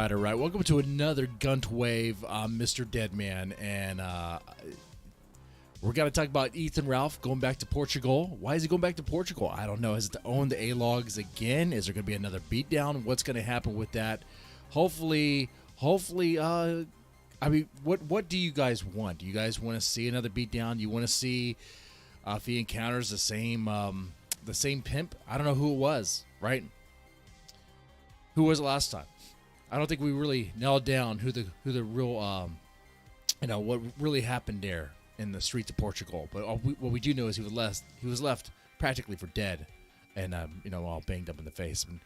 All right. Welcome to another Guntwave. I'm Mr. Deadman, and we're going to talk about Ethan Ralph going back to Portugal. Why is he going back to Portugal? I don't know. Is it to own the A-logs again? Is there going to be another beatdown? What's going to happen with that? Hopefully, I mean, what do you guys want? Do you guys want to see another beatdown? You want to see if he encounters the same pimp? I don't know who it was, right? Who was it last time? I don't think we really nailed down who the real what really happened there in the streets of Portugal. But what we do know is he was left practically for dead, and all banged up in the face. And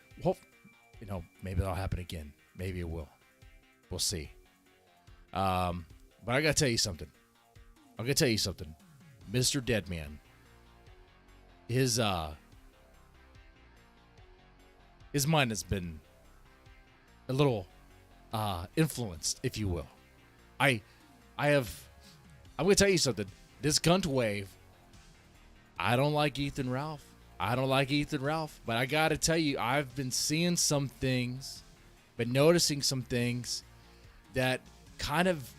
maybe that'll happen again. Maybe it will. We'll see. But I gotta tell you something. Mr. Deadman. His mind has been a little influenced, if you will. I'm gonna tell you something. This Guntwave, I don't like Ethan Ralph. But I gotta tell you, I've been seeing some things, been noticing some things that kind of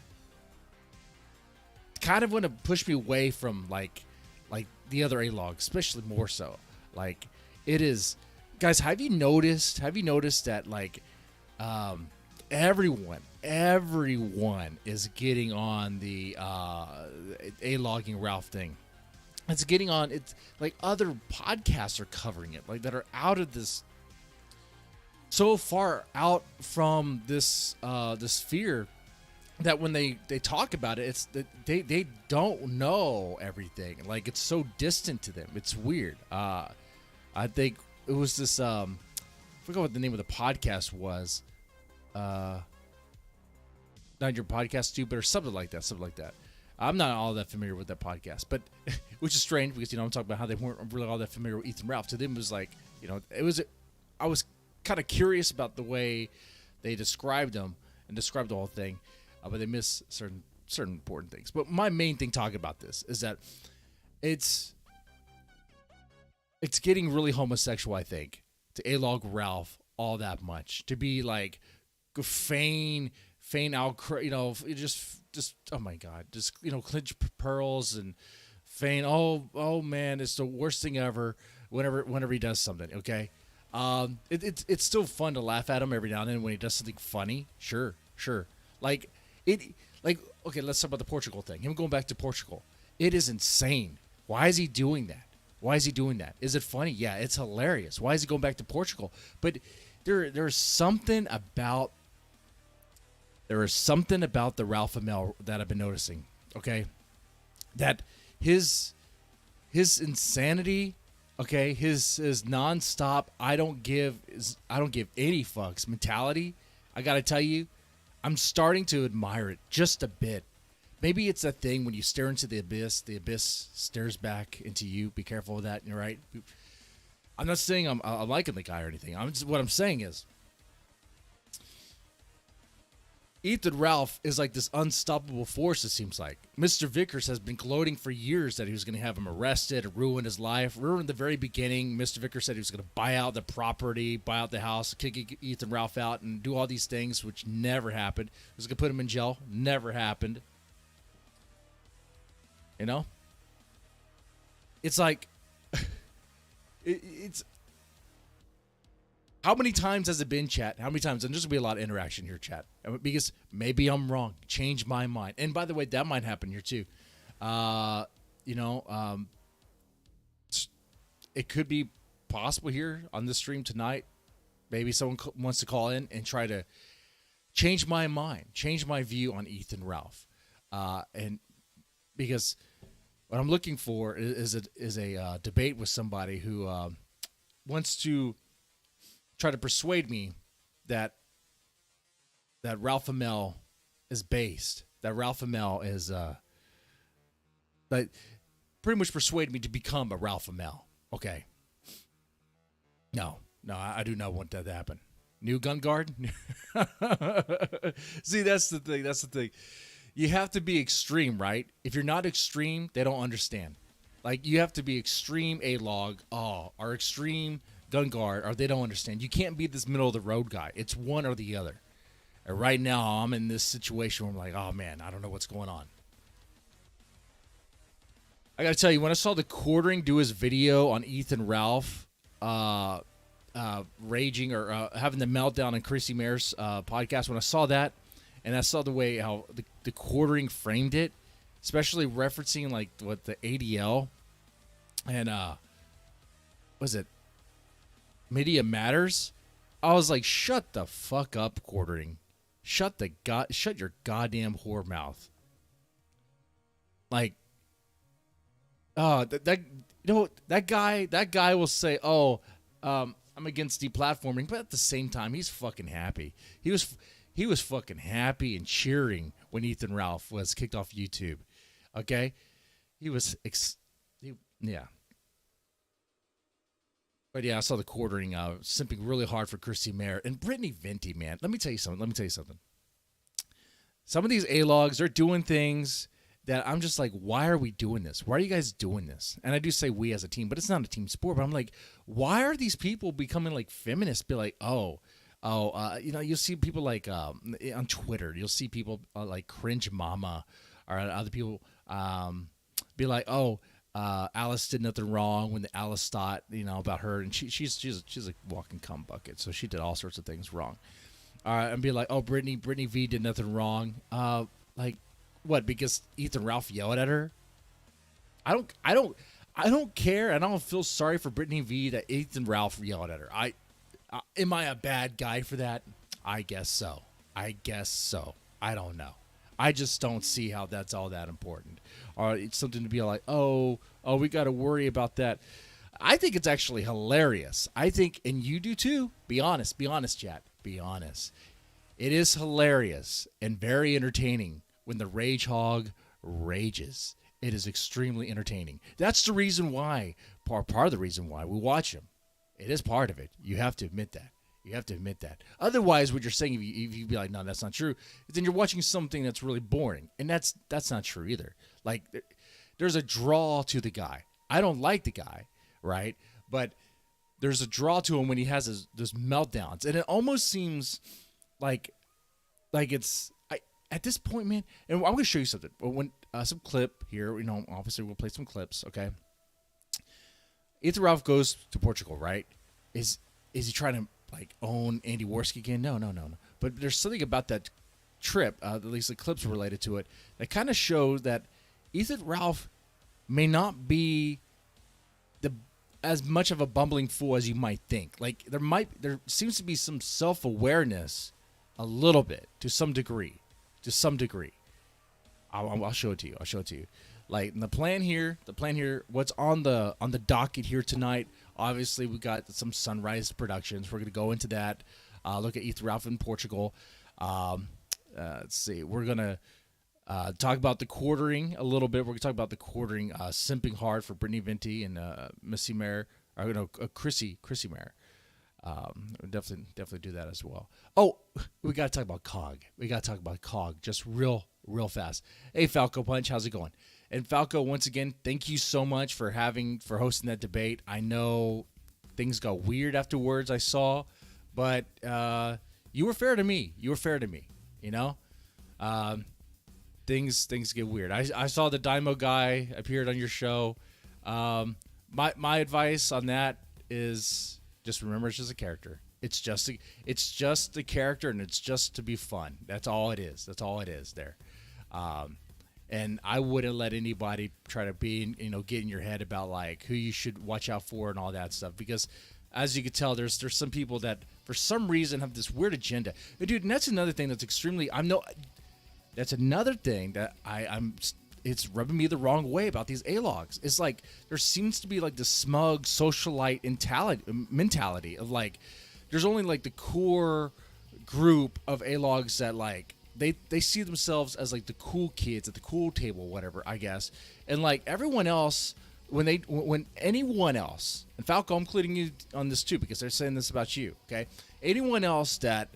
want to push me away from like the other A-log, especially more so. Like, it is, guys. Have you noticed that everyone is getting on the A-logging Ralph thing? It's getting on. It's like other podcasts are covering it, like that are out of this, so far out from this sphere that when they talk about it, it's that they don't know everything. Like, it's so distant to them. It's weird. I think it was this. I forgot what the name of the podcast was. Not Your Podcast Stupid or something like that. I'm not all that familiar with that podcast, but which is strange because I'm talking about how they weren't really all that familiar with Ethan Ralph. To them, it was like I was kind of curious about the way they described him and described the whole thing, but they miss certain important things. But my main thing talking about this is that it's getting really homosexual, I think, to A-log Ralph all that much, to be like feign out, just oh my god, just clinch pearls and feign. Oh man, it's the worst thing ever. Whenever he does something, okay. It's still fun to laugh at him every now and then when he does something funny. Sure. Okay, let's talk about the Portugal thing. Him going back to Portugal. It is insane. Why is he doing that? Is it funny? Yeah, it's hilarious. Why is he going back to Portugal? But there's something about the Ralph Amel that I've been noticing. Okay, that his insanity. Okay, his nonstop. I don't give any fucks mentality. I gotta tell you, I'm starting to admire it just a bit. Maybe it's a thing when you stare into the abyss stares back into you. Be careful of that. You're right. I'm not saying I'm liking the guy or anything. What I'm saying is, Ethan Ralph is like this unstoppable force, it seems like. Mr. Vickers has been gloating for years that he was going to have him arrested, ruin his life. Remember in the very beginning, Mr. Vickers said he was going to buy out the property, buy out the house, kick Ethan Ralph out, and do all these things, which never happened. He was going to put him in jail. Never happened. It's like... it's... How many times has it been, chat? How many times? And there's going to be a lot of interaction here, chat. Because maybe I'm wrong. Change my mind. And by the way, that might happen here too. It could be possible here on this stream tonight. Maybe someone wants to call in and try to change my mind, change my view on Ethan Ralph. And because what I'm looking for is a debate with somebody who wants to try to persuade me that Ralph Amel is based. That Ralph Amel is that pretty much persuade me to become a Ralph Amel. Okay. No, I do not want that to happen. New gun guard? See, that's the thing. You have to be extreme, right? If you're not extreme, they don't understand. Like, you have to be extreme A-log, or extreme gun guard, or they don't understand. You can't be this middle of the road guy. It's one or the other. And right now, I'm in this situation where I'm like, oh man, I don't know what's going on. I gotta tell you, when I saw the Quartering do his video on Ethan Ralph, raging or having the meltdown on Chrissy Mayr's podcast, when I saw that, and I saw the way how the Quartering framed it, especially referencing like what the ADL and was it Media Matters? I was like, shut the fuck up, Quartering. Shut your goddamn whore mouth. Like, that you know that guy will say, oh, I'm against deplatforming, but at the same time, he's fucking happy. He was fucking happy and cheering when Ethan Ralph was kicked off YouTube. Okay, he was yeah. But yeah, I saw the Quartering simping really hard for Chrissy Mayr and Brittany Venti, man. Let me tell you something. Some of these A-logs, they're doing things that I'm just like, why are we doing this? Why are you guys doing this? And I do say we as a team, but it's not a team sport. But I'm like, why are these people becoming like feminists? Be like, you'll see people like on Twitter, you'll see people like Cringe Mama or other people be like, Alice did nothing wrong when the Alice thought, about her, and she's a walking cum bucket, so she did all sorts of things wrong. And be like, Brittany V did nothing wrong. Like, what? Because Ethan Ralph yelled at her? I don't care, and I don't feel sorry for Brittany V that Ethan Ralph yelled at her. Am I a bad guy for that? I guess so. I don't know. I just don't see how that's all that important. Or it's something to be like, we got to worry about that. I think it's actually hilarious. I think, and you do too. Be honest, chat. Be honest. It is hilarious and very entertaining when the rage hog rages. It is extremely entertaining. That's the reason why, part of the reason why we watch him. It is part of it. You have to admit that. Otherwise, what you're saying, if you be like, no, that's not true, then you're watching something that's really boring. And that's not true either. Like, there's a draw to the guy. I don't like the guy, right? But there's a draw to him when he has those meltdowns. And it almost seems like it's... At this point, man, and I'm going to show you something. When some clip here, obviously we'll play some clips, okay? Ethan Ralph goes to Portugal, right? Is he trying to like own Andy Worski again? No. But there's something about that trip, at least the clips related to it, that kind of shows that Ethan Ralph may not be as much of a bumbling fool as you might think. Like there seems to be some self-awareness, a little bit, to some degree. I'll show it to you. Like the plan here, what's on the docket here tonight. Obviously, we got some Sunrise Productions. We're gonna go into that. Look at Ethan Ralph in Portugal. Let's see. We're gonna talk about the Quartering a little bit. We're gonna talk about the Quartering simping hard for Brittany Venti and Missy Mayr, Chrissy Mayr. Definitely do that as well. Oh, we got to talk about COG. Just real fast. Hey, Falco Punch, how's it going? And Falco, once again, thank you so much for hosting that debate. I know things got weird afterwards, I saw, but you were fair to me. Things get weird. I saw the Dymo guy appeared on your show. My advice on that is just remember it's just a character. It's just a character, and it's just to be fun. That's all it is. There. And I wouldn't let anybody try to get in your head about like who you should watch out for and all that stuff, because as you can tell, there's some people that for some reason have this weird agenda. And dude, and that's another thing that's that's another thing that it's rubbing me the wrong way about these A-logs. It's like there seems to be like the smug socialite mentality of like there's only like the core group of A-logs that like they see themselves as like the cool kids at the cool table, whatever, I guess. And like everyone else, when anyone else, and Falco, I'm including you on this too because they're saying this about you, okay? Anyone else that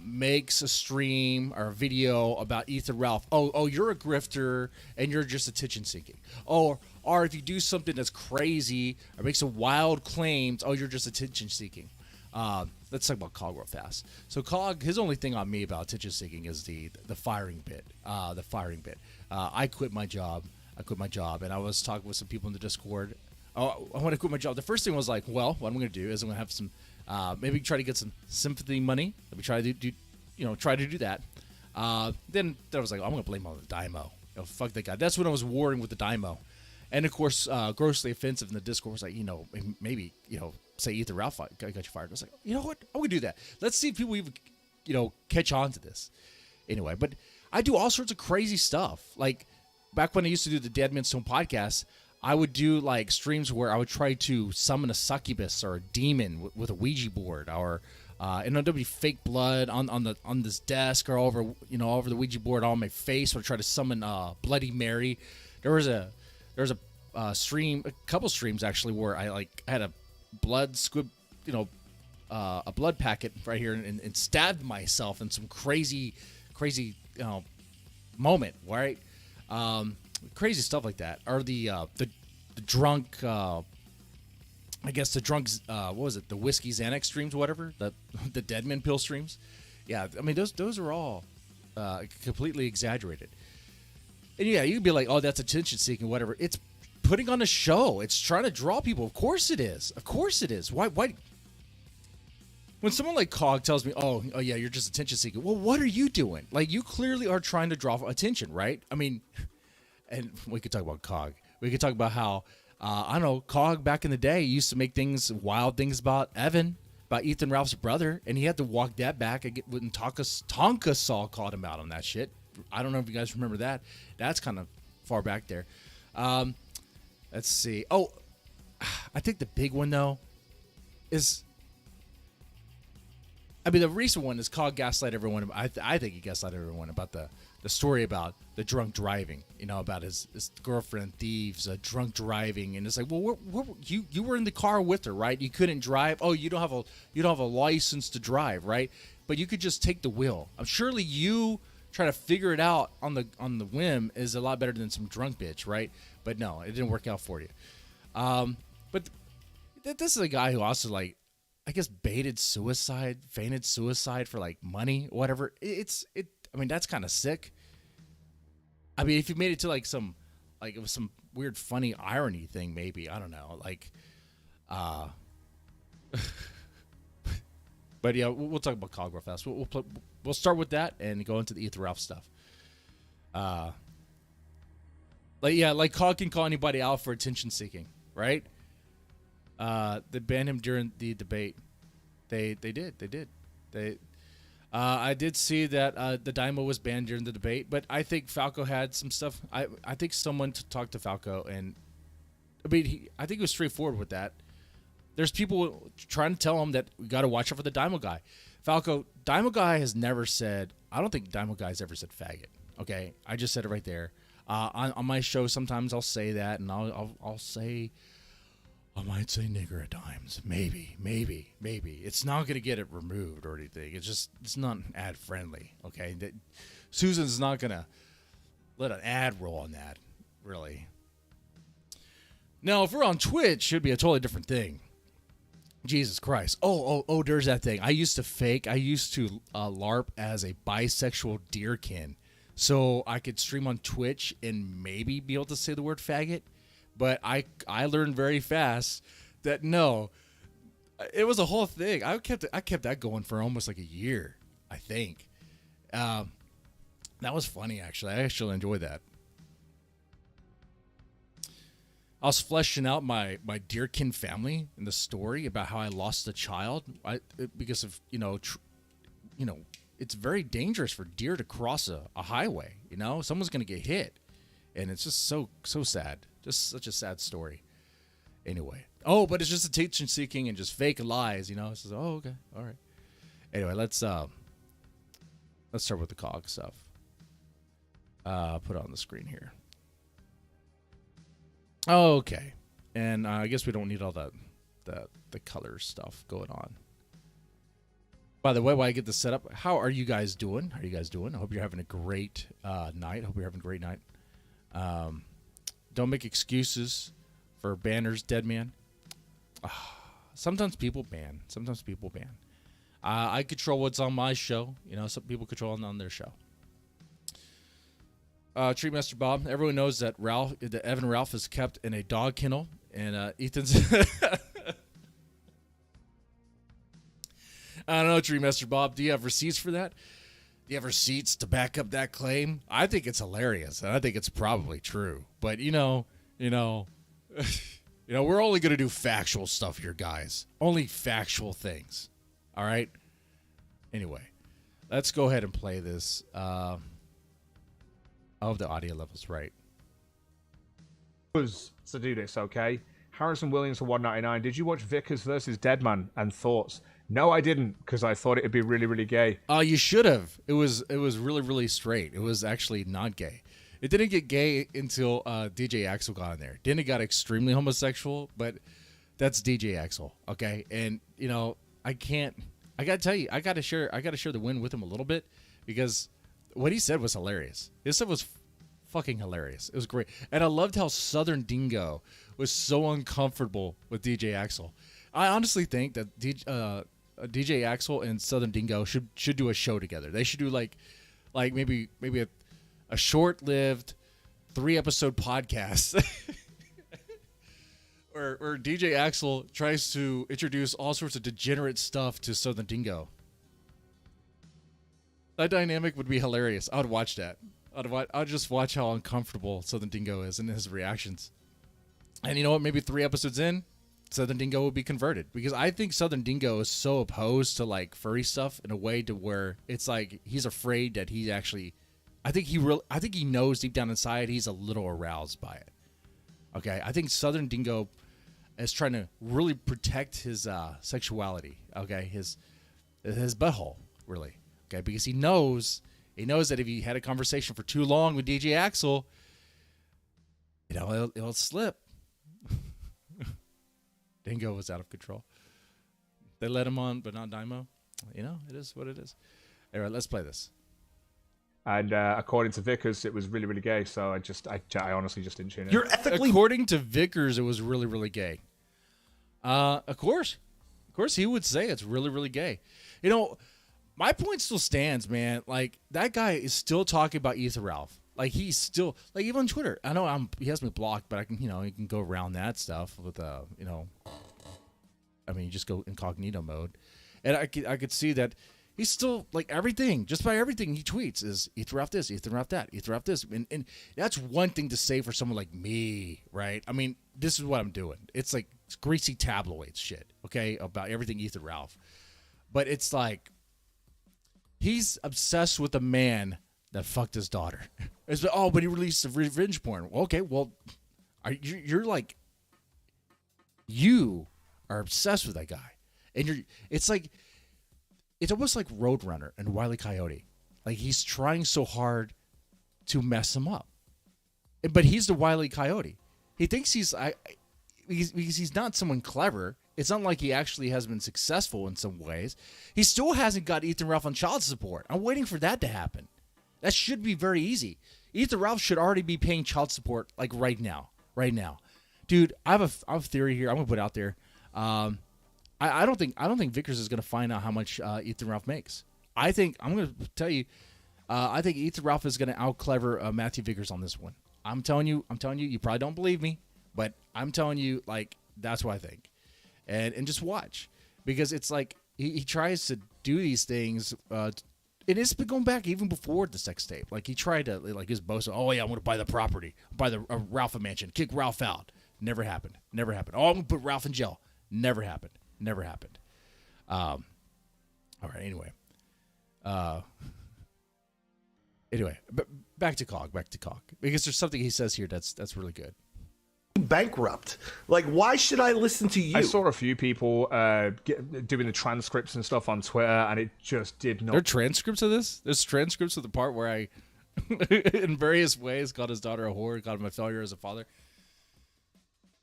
makes a stream or a video about Ethan Ralph, you're a grifter and you're just attention seeking. Or if you do something that's crazy or make some wild claims, you're just attention seeking. Let's talk about Cog real fast. So Cog, his only thing on me about attention seeking is the firing bit. I quit my job. And I was talking with some people in the Discord. Oh, I want to quit my job. The first thing was like, well, what I'm going to do is I'm going to have some, maybe try to get some sympathy money. Let me try to do that. Then I was like, oh, I'm going to blame it on the Dymo. Fuck that guy. That's when I was warring with the Dymo. And of course, grossly offensive in the Discord was like, maybe, say Ethan Ralph got you fired. I was like, you know what? I'm going to do that. Let's see if people even, catch on to this. Anyway, but I do all sorts of crazy stuff. Like back when I used to do the Dead Man's Stone podcast, I would do like streams where I would try to summon a succubus or a demon with a Ouija board, or and there'd be fake blood on this desk or over the Ouija board on my face. Or try to summon Bloody Mary. There was a stream, a couple streams actually, where I had a blood squib, a blood packet right here, and stabbed myself in some crazy moment, right? Crazy stuff like that. Or the drunk, I guess the drunks, what was it? The whiskey Xanax streams, whatever. The Deadman pill streams. Yeah, I mean those are all completely exaggerated. And yeah, you could be like, oh, that's attention seeking, whatever. It's putting on a show. It's trying to draw people. Of course it is. Why? When someone like Cog tells me, oh yeah, you're just attention seeking. Well, what are you doing? Like, you clearly are trying to draw attention, right? I mean, and we could talk about Cog. We could talk about how, I don't know, Cog back in the day used to make wild things about Evan, about Ethan Ralph's brother, and he had to walk that back. When Tonka Saw called him out on that shit. I don't know if you guys remember that. That's kind of far back there. Let's see. Oh, I think the big one, though, is... I mean, the recent one is Cog gaslight everyone. I think he gaslight everyone about the story about the drunk driving, about his girlfriend thieves, drunk driving. And it's like, well, you were in the car with her, right? You couldn't drive. Oh, you don't have a license to drive, right? But you could just take the wheel. Surely you... try to figure it out on the whim is a lot better than some drunk bitch, right? But no, it didn't work out for you. But this is a guy who also, like, I guess feigted suicide for like money, whatever. I mean, that's kind of sick. I mean, if you made it to like it was some weird funny irony thing, maybe, I don't know, like, but yeah, we'll talk about Cog real fast. We'll start with that and go into the Ethan Ralph stuff. Like Cog can call anybody out for attention seeking, right? They banned him during the debate. They did. I did see that the Dymo was banned during the debate, but I think Falco had some stuff. I think someone talked to Falco, and I mean, I think he was straightforward with that. There's people trying to tell him that we got to watch out for the Dymo guy. Falco, Dymo guy has never said. I don't think Dymo guy's ever said faggot. Okay, I just said it right there. On my show, sometimes I'll say that, and I'll say, I might say nigger at times. Maybe. It's not gonna get it removed or anything. It's not ad friendly. Okay, Susan's not gonna let an ad roll on that. Really. Now, if we're on Twitch, it should be a totally different thing. Jesus Christ. Oh, there's that thing. I used to LARP as a bisexual deerkin, so I could stream on Twitch and maybe be able to say the word faggot. But I learned very fast that no, it was a whole thing. I kept that going for almost like a year, I think. That was funny, actually. I actually enjoyed that. I was fleshing out my deerkin family in the story about how I lost a child because of it's very dangerous for deer to cross a highway. Someone's gonna get hit, and it's just so sad. Just such a sad story. Anyway, but it's just attention seeking and just fake lies. It's just, okay, all right. Anyway, let's start with the Cog stuff. Put it on the screen here. Okay, and I guess we don't need all the color stuff going on. By the way, while I get this set up, how are you guys doing? I hope you're having a great night. Don't make excuses for banners, dead man. sometimes people ban. I control what's on my show. You know, some people control on their show. Tree Master Bob. Everyone knows that Evan Ralph is kept in a dog kennel, and Ethan's. I don't know, Tree Master Bob. Do you have receipts for that? Do you have receipts to back up that claim? I think it's hilarious, and I think it's probably true. But you know, we're only gonna do factual stuff here, guys. Only factual things. All right. Anyway, let's go ahead and play this. I hope the audio level's right. To do this, okay? Harrison Williams for $1.99. Did you watch Vickers versus Deadman and thoughts? No, I didn't, because I thought it'd be really, really gay. You should have. It was really, really straight. It was actually not gay. It didn't get gay until DJ Axel got in there. Then it got extremely homosexual, but that's DJ Axel, okay? And you know, I gotta tell you, I gotta share the win with him a little bit, because what he said was hilarious. His stuff was fucking hilarious. It was great. And I loved how Southern Dingo was so uncomfortable with DJ Axel. I honestly think that DJ Axel and Southern Dingo should do a show together. They should do like maybe a short-lived 3-episode podcast where DJ Axel tries to introduce all sorts of degenerate stuff to Southern Dingo. That dynamic would be hilarious. I would watch that. I'd just watch how uncomfortable Southern Dingo is and his reactions. And you know what? Maybe 3 episodes in, Southern Dingo will be converted, because I think Southern Dingo is so opposed to like furry stuff in a way to where it's like he's afraid that he actually. I think he knows deep down inside he's a little aroused by it. Okay, I think Southern Dingo is trying to really protect his sexuality. Okay, his butthole really. Okay, because he knows that if he had a conversation for too long with DJ Axel, you know, it'll slip. Dingo was out of control. They let him on, but not Dymo. You know, it is what it is. Anyway, let's play this. And according to Vickers, it was really, really gay. So I honestly just didn't tune in. You're ethically. According to Vickers, it was really, really gay. Of course, he would say it's really, really gay. You know, my point still stands, man. Like, that guy is still talking about Ethan Ralph. Like, he's still, like, even on Twitter. I know he has me blocked, but I can, you can go around that stuff with, you just go incognito mode. And I could see that he's still, like, everything, just by everything he tweets is Ethan Ralph this, Ethan Ralph that, Ethan Ralph this. And that's one thing to say for someone like me, right? I mean, this is what I'm doing. It's like greasy tabloid shit, okay, about everything Ethan Ralph. But it's like, he's obsessed with a man that fucked his daughter. It's like, but he released the revenge porn. Okay, well, you're like, you are obsessed with that guy, and it's almost like Roadrunner and Wile E. Coyote. Like, he's trying so hard to mess him up, but he's the Wile E. Coyote. He thinks he's not someone clever. It's not like he actually has been successful in some ways. He still hasn't got Ethan Ralph on child support. I'm waiting for that to happen. That should be very easy. Ethan Ralph should already be paying child support, like, right now. Right now. Dude, I have a theory here. I'm going to put it out there. I don't think Vickers is going to find out how much Ethan Ralph makes. I'm going to tell you, I think Ethan Ralph is going to out-clever Matthew Vickers on this one. I'm telling you, you probably don't believe me, but I'm telling you, like, that's what I think. And just watch, because it's like he tries to do these things. And it's been going back even before the sex tape. Like, he tried to, like, his boast. Oh yeah, I want to buy the property, buy the Ralph a mansion, kick Ralph out. Never happened. Oh, I'm gonna put Ralph in jail. Never happened. All right. Anyway, but back to Cog, because there's something he says here that's really good. Bankrupt. Like, why should I listen to you? I saw a few people doing the transcripts and stuff on Twitter, and it just did not. There are transcripts of this? There's transcripts of the part where I, in various ways, called his daughter a whore, called him a failure as a father.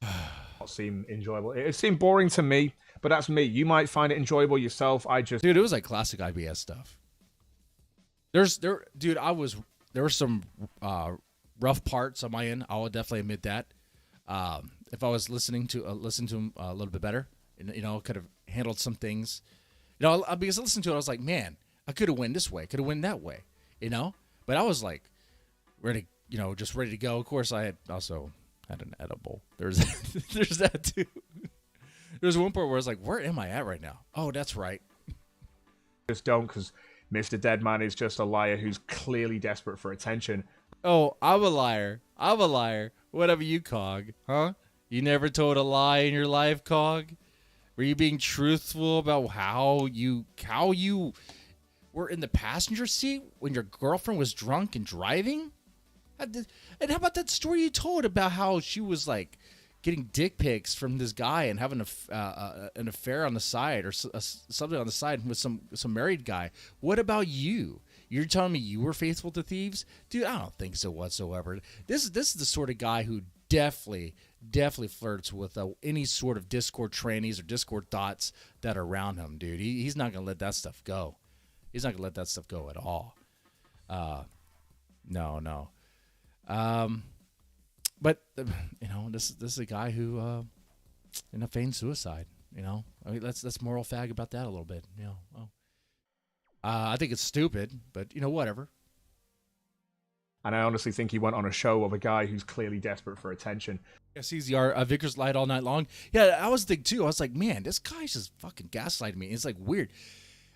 Not seem enjoyable. It seemed boring to me, but that's me. You might find it enjoyable yourself. Dude, it was like classic IBS stuff. There were some rough parts on my end. I will definitely admit that. If I was listening to him a little bit better, could have handled some things. Because I listened to it, I was like, man, I could have went this way, could have went that way, But I was like, ready, just ready to go. Of course, I had also had an edible. There's that too. There's one part where I was like, where am I at right now? Oh, that's right. Just don't, because Mr. Deadman is just a liar who's clearly desperate for attention. Oh, I'm a liar. Whatever you, Cog. Huh? You never told a lie in your life, Cog? Were you being truthful about how you were in the passenger seat when your girlfriend was drunk and driving? And how about that story you told about how she was like getting dick pics from this guy and having an affair on the side or something on the side with some married guy? What about you? You're telling me you were faithful to thieves? Dude, I don't think so whatsoever. This is the sort of guy who definitely flirts with any sort of Discord trannies or Discord thoughts that are around him, dude. He's not going to let that stuff go. He's not going to let that stuff go at all. No. But, this is a guy who feigned suicide, I mean, let's moral fag about that a little bit, I think it's stupid, but, whatever. And I honestly think he went on a show of a guy who's clearly desperate for attention. Yeah, sees the Vickers light all night long. Yeah, I was thinking too. I was like, man, this guy's just fucking gaslighting me. It's like weird.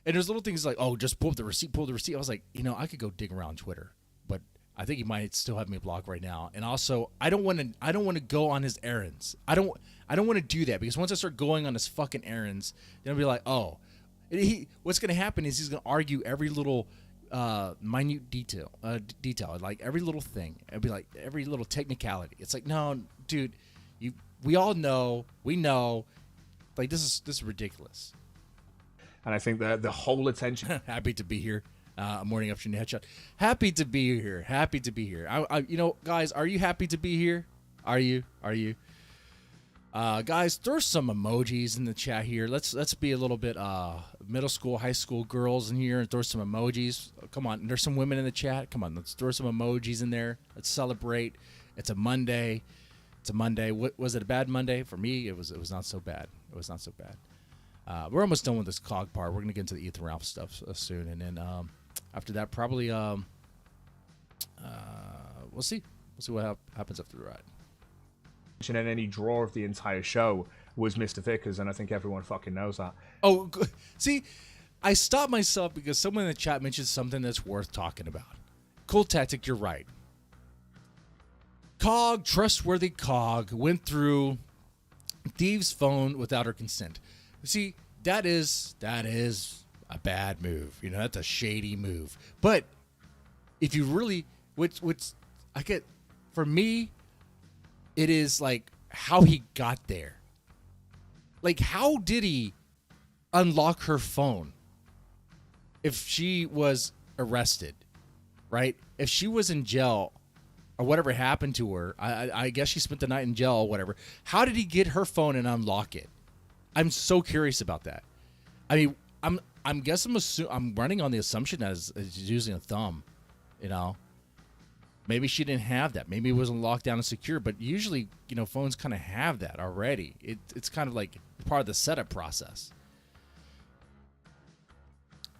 And there's little things like, oh, just pull up the receipt, I was like, I could go dig around Twitter, but I think he might still have me blocked right now. And also, I don't want to go on his errands. I don't want to do that, because once I start going on his fucking errands, then I'll be like, oh, what's going to happen is he's going to argue every little minute detail, like every little thing. It'd be like every little technicality. It's like, no, dude, we all know, like this is ridiculous. And I think that the whole attention. Happy to be here. Morning afternoon headshot. Happy to be here. Guys, are you happy to be here? Are you? Guys, throw some emojis in the chat here. Let's be a little bit middle school, high school girls in here and throw some emojis. Come on, there's some women in the chat. Come on, let's throw some emojis in there. Let's celebrate. It's a Monday. What was it, a bad Monday? For me, it was not so bad. We're almost done with this cog part. We're gonna get into the Ethan Ralph stuff soon, and then after that, probably we'll see. We'll see what happens after the ride. In any draw of the entire show was Mr. Vickers, and I think everyone fucking knows that. Oh, see, I stopped myself because someone in the chat mentioned something that's worth talking about. Cool tactic, you're right. Cog, trustworthy Cog, went through Thieves' phone without her consent. See, that is a bad move. That's a shady move. But if you really, for me, it is like how he got there. Like, how did he unlock her phone if she was arrested, right? If she was in jail or whatever happened to her, I guess she spent the night in jail or whatever. How did he get her phone and unlock it? I'm so curious about that. I mean, I'm running on the assumption that is using a thumb, Maybe she didn't have that. Maybe it wasn't locked down and secure. But usually, phones kind of have that already. It's kind of like part of the setup process.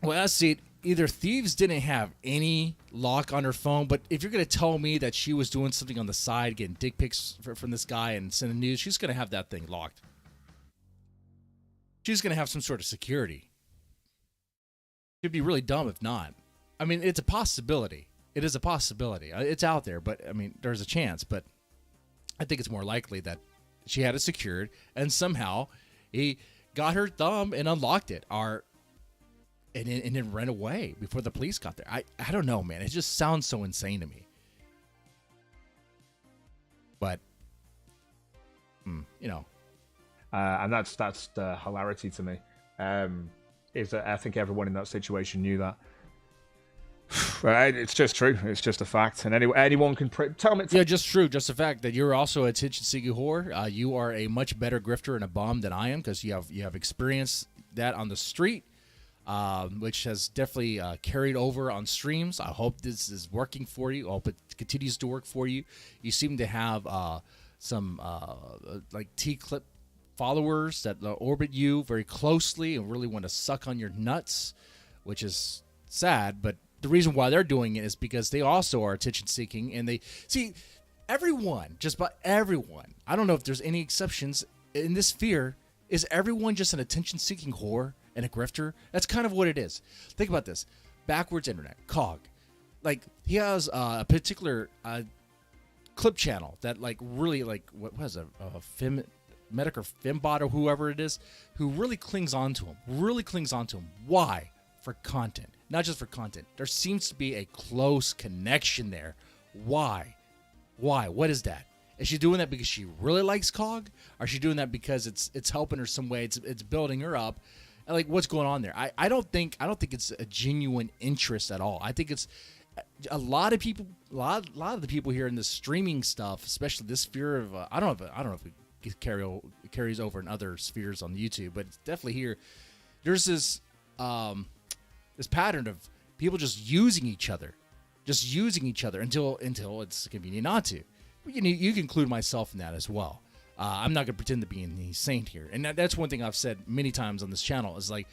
Well, I see it. Either Thieves didn't have any lock on her phone, but if you're going to tell me that she was doing something on the side, getting dick pics from this guy and sending news, she's going to have that thing locked. She's going to have some sort of security. It'd be really dumb if not. I mean, it's a possibility. It is a possibility. It's out there, but I mean, there's a chance. But I think it's more likely that she had it secured and somehow he got her thumb and unlocked it, and then ran away before the police got there. I don't know, man. It just sounds so insane to me. But, and that's the hilarity to me. Is that I think everyone in that situation knew that. It's just true. It's just a fact, and anyone can tell me. Yeah, just true. Just the fact that you're also a attention-seeking whore. You are a much better grifter and a bum than I am because you have experienced that on the street, which has definitely carried over on streams. I hope this is working for you. I hope it continues to work for you. You seem to have some like T-clip followers that orbit you very closely and really want to suck on your nuts, which is sad. But the reason why they're doing it is because they also are attention seeking, and they see everyone, just about everyone. I don't know if there's any exceptions in this sphere. Is everyone just an attention seeking whore and a grifter? That's kind of what it is. Think about this. Backwards Internet, COG. Like, he has a particular clip channel that, like, really, like, what was it? Medic or Fembot or whoever it is, who really clings on to him. Why? For content. Not just for content. There seems to be a close connection there. Why? What is that? Is she doing that because she really likes COG? Or is she doing that because it's helping her some way? It's building her up. Like, what's going on there? I don't think it's a genuine interest at all. I think it's a lot of people, a lot of the people here in this streaming stuff, especially this sphere of I don't know if it carries over in other spheres on YouTube, but it's definitely here. There's this pattern of people just using each other until it's convenient not to. You can include myself in that as well. I'm not going to pretend to be any saint here. And that's one thing I've said many times on this channel is, like,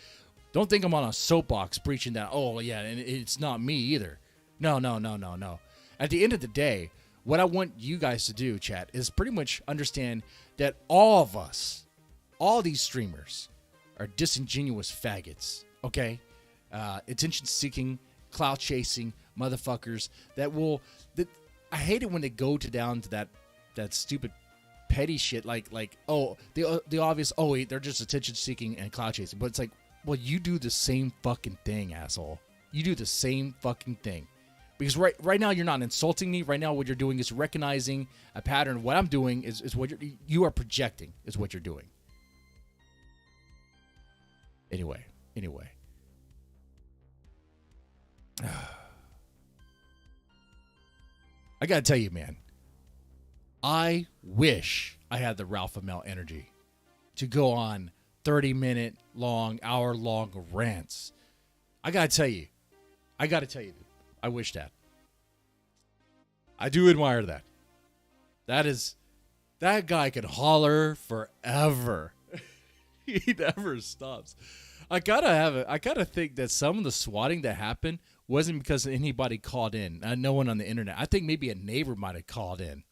don't think I'm on a soapbox preaching that, oh, yeah, and it's not me either. No. At the end of the day, what I want you guys to do, chat, is pretty much understand that all of us, all these streamers, are disingenuous faggots, okay? Attention-seeking, clout-chasing motherfuckers that I hate it when they go down to that stupid petty shit like the obvious, oh wait, they're just attention seeking and clout chasing. But it's like, well, you do the same fucking thing, asshole. You do the same fucking thing. Because right now you're not insulting me. Right now what you're doing is recognizing a pattern. What I'm doing is what you are projecting is what you're doing. Anyway. I gotta tell you, man, I wish I had the Ralph Amell energy to go on 30-minute long, hour-long rants. I gotta tell you, I wish that. I do admire that. That guy can holler forever. He never stops. I gotta think that some of the swatting that happened wasn't because anybody called in. No one on the internet. I think maybe a neighbor might have called in.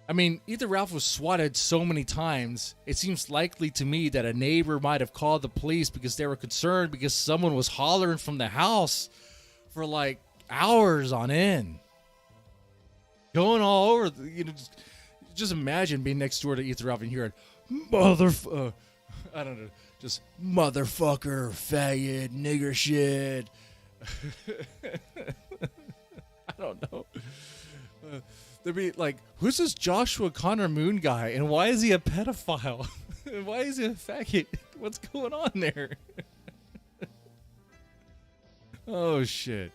I mean, Ethan Ralph was swatted so many times, it seems likely to me that a neighbor might have called the police because they were concerned because someone was hollering from the house for like hours on end. Going all over, just imagine being next door to Ethan Ralph and hearing, I don't know, just motherfucker, faggot, nigger shit. I don't know. They'd be like, who's this Joshua Connor Moon guy, and why is he a pedophile? And why is he a faggot? What's going on there? Oh, shit.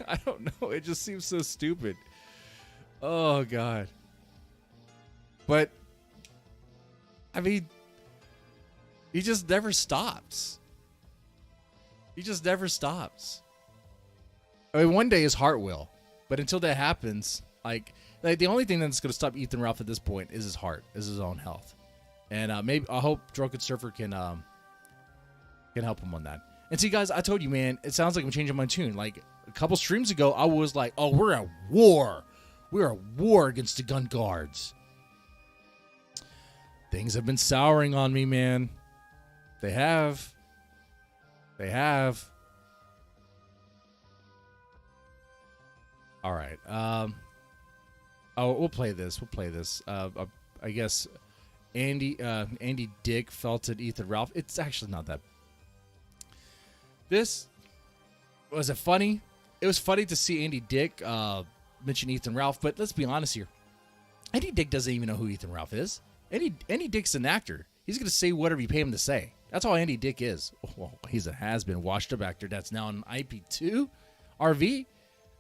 I don't know. It just seems so stupid. Oh, God. But, I mean, he just never stops. I mean, one day his heart will, but until that happens, like the only thing that's going to stop Ethan Ralph at this point is his heart, is his own health, and maybe I hope Drunken Surfer can help him on that. And see, guys, I told you, man, it sounds like I'm changing my tune. Like a couple streams ago, I was like, "Oh, we're at war. We're at war against the gun guards." Things have been souring on me, man. They have. All right. We'll play this. I guess Andy Dick felted Ethan Ralph. It's actually not that. Was it funny? It was funny to see Andy Dick mention Ethan Ralph, but let's be honest here. Andy Dick doesn't even know who Ethan Ralph is. Andy Dick's an actor. He's going to say whatever you pay him to say. That's all Andy Dick is. Well, he's a has-been washed-up actor that's now in IP2 RV.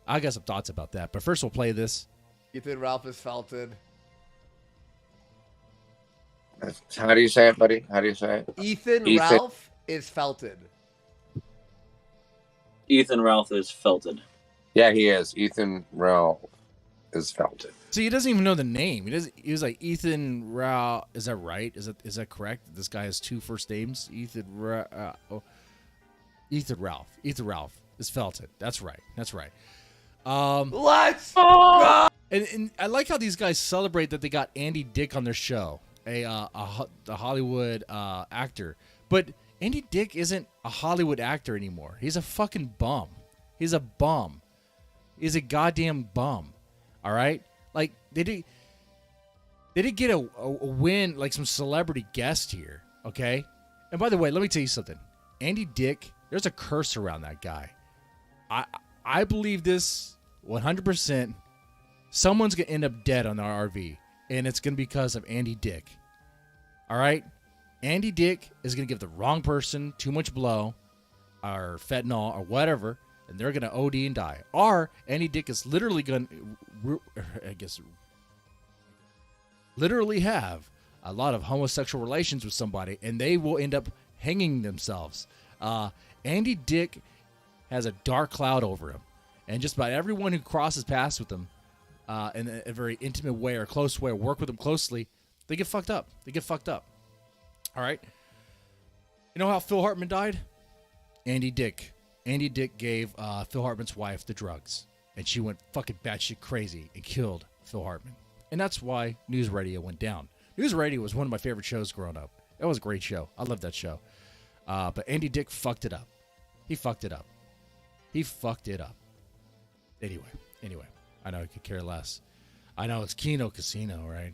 I got some thoughts about that, but first we'll play this. Ethan Ralph is felted. How do you say it, buddy? How do you say it? Ethan Ralph is felted. Ethan Ralph is felted. Yeah, he is. Ethan Ralph is felted. So he doesn't even know the name. He was like Ethan Ralph. Is that right? Is that correct? This guy has 2 first names. Ethan Ralph. Ethan Ralph is Felton. That's right. Let's go. And I like how these guys celebrate that they got Andy Dick on their show, a Hollywood actor. But Andy Dick isn't a Hollywood actor anymore. He's a fucking bum. He's a bum. He's a goddamn bum. All right? Like, they did get a win, like some celebrity guest here, okay? And by the way, let me tell you something. Andy Dick, there's a curse around that guy. I believe this 100%. Someone's going to end up dead on our RV, and it's going to be because of Andy Dick. All right? Andy Dick is going to give the wrong person too much blow or fentanyl or whatever, and they're going to OD and die. Or Andy Dick is literally going to, literally have a lot of homosexual relations with somebody, and they will end up hanging themselves. Andy Dick has a dark cloud over him, and just about everyone who crosses paths with him in a very intimate way or close way or work with him closely, they get fucked up. All right? You know how Phil Hartman died? Andy Dick. Andy Dick gave Phil Hartman's wife the drugs, and she went fucking batshit crazy and killed Phil Hartman. And that's why News Radio went down. News Radio was one of my favorite shows growing up. It was a great show. I loved that show. But Andy Dick fucked it up. He fucked it up. Anyway. I know I could care less. I know it's Kino Casino, right?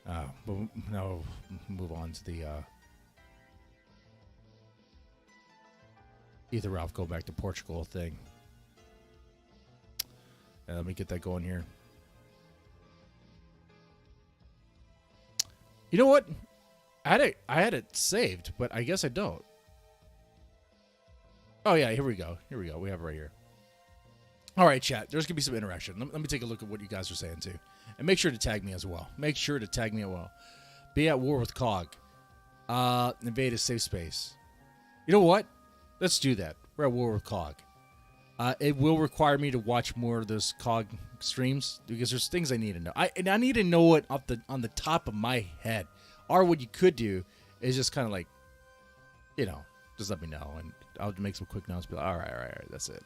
But no, move on to the Ethan Ralph go back to Portugal thing. Let me get that going here. You know what? I had it saved, but I guess I don't. Oh yeah, here we go. We have it right here. All right, chat. There's gonna be some interaction. Let me take a look at what you guys are saying too, and make sure to tag me as well. Be at war with Cog. Invade a safe space. You know what? Let's do that. We're at war with Cog. It will require me to watch more of those Cog streams because there's things I need to know. I need to know it on the top of my head. Or what you could do is just kind of like, just let me know, and I'll make some quick notes. Be like, all right, that's it.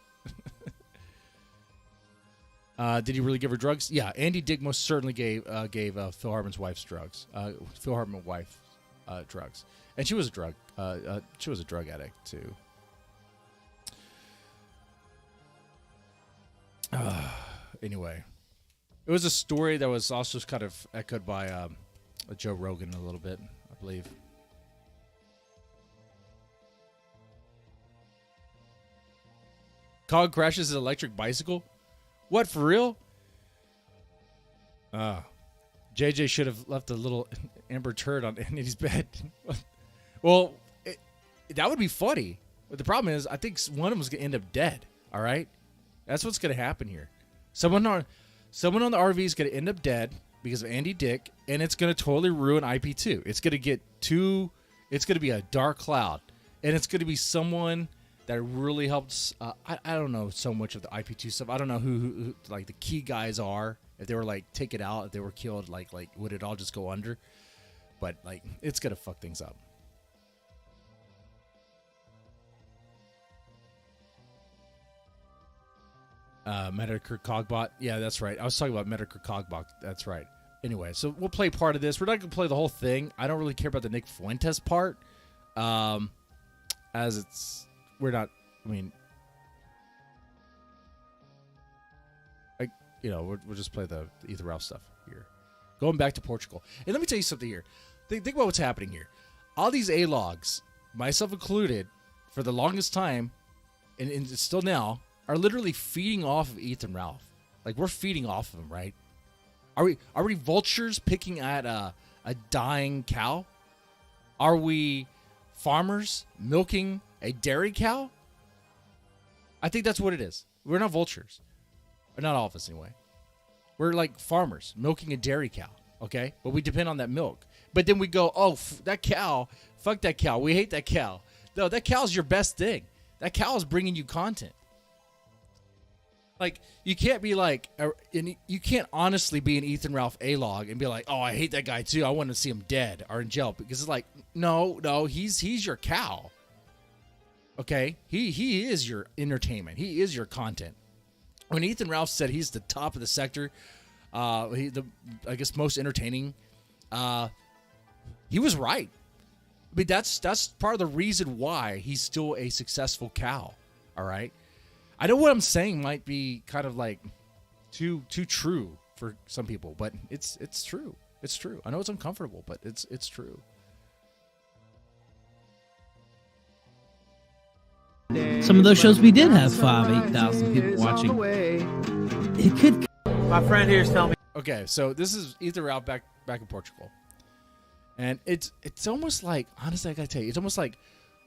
Did he really give her drugs? Yeah, Andy Dick most certainly gave Phil Hartman's wife's drugs. Phil Hartman's wife drugs, and she was a drug addict too. Anyway, it was a story that was also kind of echoed by Joe Rogan a little bit, I believe. Cog crashes his electric bicycle. What, for real? JJ should have left a little amber turd on Andy's bed. Well, that would be funny. But the problem is, I think one of them is going to end up dead. All right? That's what's going to happen here. Someone on the RV is going to end up dead because of Andy Dick, and it's going to totally ruin IP2. It's going to be a dark cloud, and it's going to be someone that really helps. I don't know so much of the IP2 stuff. I don't know who like the key guys are. If they were like take it out, if they were killed, like would it all just go under? But like it's gonna fuck things up. Metacritic Cogbot. Yeah, that's right. I was talking about Metacritic Cogbot. That's right. Anyway, so we'll play part of this. We're not gonna play the whole thing. I don't really care about the Nick Fuentes part. As it's. We're not. I mean, we'll just play the Ethan Ralph stuff here. Going back to Portugal, and let me tell you something here. Think about what's happening here. All these A-logs, myself included, for the longest time, and still now, are literally feeding off of Ethan Ralph. Like we're feeding off of him, right? Are we vultures picking at a dying cow? Are we farmers milking a dairy cow? I think that's what it is. We're not vultures. Or not all of us, anyway. We're like farmers milking a dairy cow, okay? But we depend on that milk. But then we go, that cow, fuck that cow. We hate that cow. No, that cow's your best thing. That cow is bringing you content. Like, you can't be like, and you can't honestly be an Ethan Ralph A-log and be like, oh, I hate that guy too. I want to see him dead or in jail, because it's like, no, he's your cow. Okay, he is your entertainment. He is your content. When Ethan Ralph said he's the top of the sector, I guess most entertaining, he was right. I mean, that's part of the reason why he's still a successful cow. All right. I know what I'm saying might be kind of like too true for some people, but it's true. It's true. I know it's uncomfortable, but it's true. Some of those shows we did have 8,000 people watching. It could. My friend here is telling me. Okay, so this is Ethan Ralph back in Portugal, and it's almost like, honestly, I gotta tell you, it's almost like,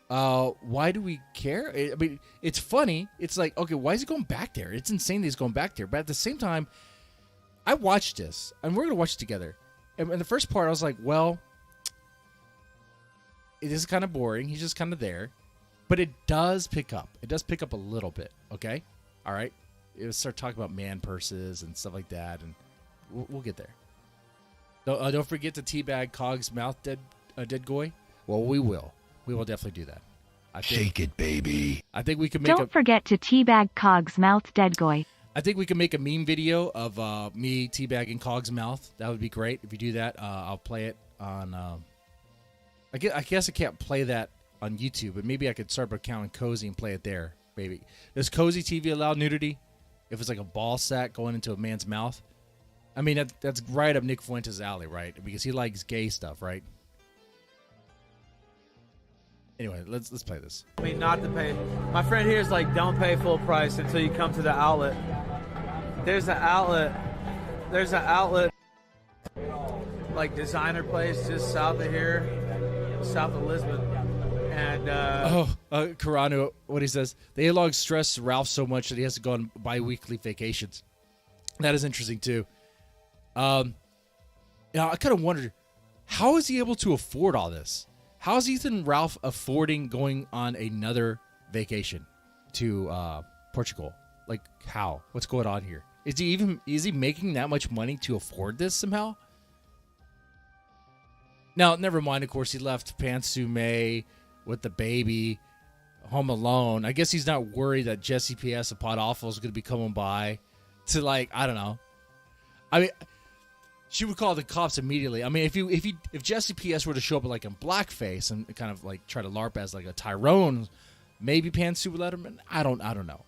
why do we care? I mean, it's funny. It's like, okay, why is he going back there? It's insane that he's going back there. But at the same time, I watched this, and we're gonna watch it together. And in the first part, I was like, well, it is kind of boring. He's just kind of there. But it does pick up. It does pick up a little bit, okay? All right? It'll start talking about man purses and stuff like that, and we'll get there. Don't forget to teabag Cog's mouth dead goy. Well, we will. We will definitely do that. Shake it, baby. I think we can make Don't forget to teabag Cog's mouth dead goy. I think we can make a meme video of me teabagging Cog's mouth. That would be great. If you do that, I'll play it on... I guess I can't play that on YouTube, but maybe I could start an account on Cozy and play it there. Maybe. Does Cozy TV allow nudity? If it's like a ball sack going into a man's mouth? I mean, that's right up Nick Fuentes' alley, right? Because he likes gay stuff, right? Anyway, let's play this. I mean, not to pay. My friend here is like, don't pay full price until you come to the outlet. There's an outlet, like designer place just south of here, south of Lisbon. And Carano, what he says, the A-log stressed Ralph so much that he has to go on bi-weekly vacations. That is interesting too. I kind of wondered, how is he able to afford all this? How is Ethan Ralph affording going on another vacation to Portugal? Like, how? What's going on here? Is he making that much money to afford this somehow? Now, never mind. Of course, he left Pantsu May with the baby home alone. I guess he's not worried that Jesse P.S. of Pod Awful is going to be coming by to, like, I don't know. I mean, she would call the cops immediately. I mean, if Jesse P.S. were to show up like in blackface and kind of like try to LARP as like a Tyrone, maybe Pantsu would let him in. I don't know.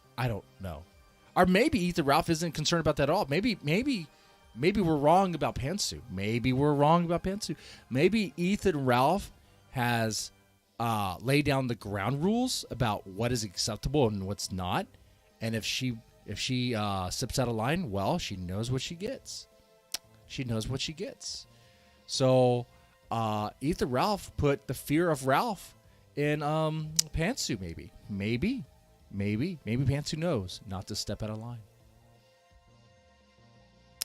Or maybe Ethan Ralph isn't concerned about that at all. Maybe we're wrong about Pantsu. Maybe Ethan Ralph has laid down the ground rules about what is acceptable and what's not. And if she steps out of line, well, she knows what she gets. So Ethan Ralph put the fear of Ralph in Pantsu. Maybe Pantsu knows not to step out of line.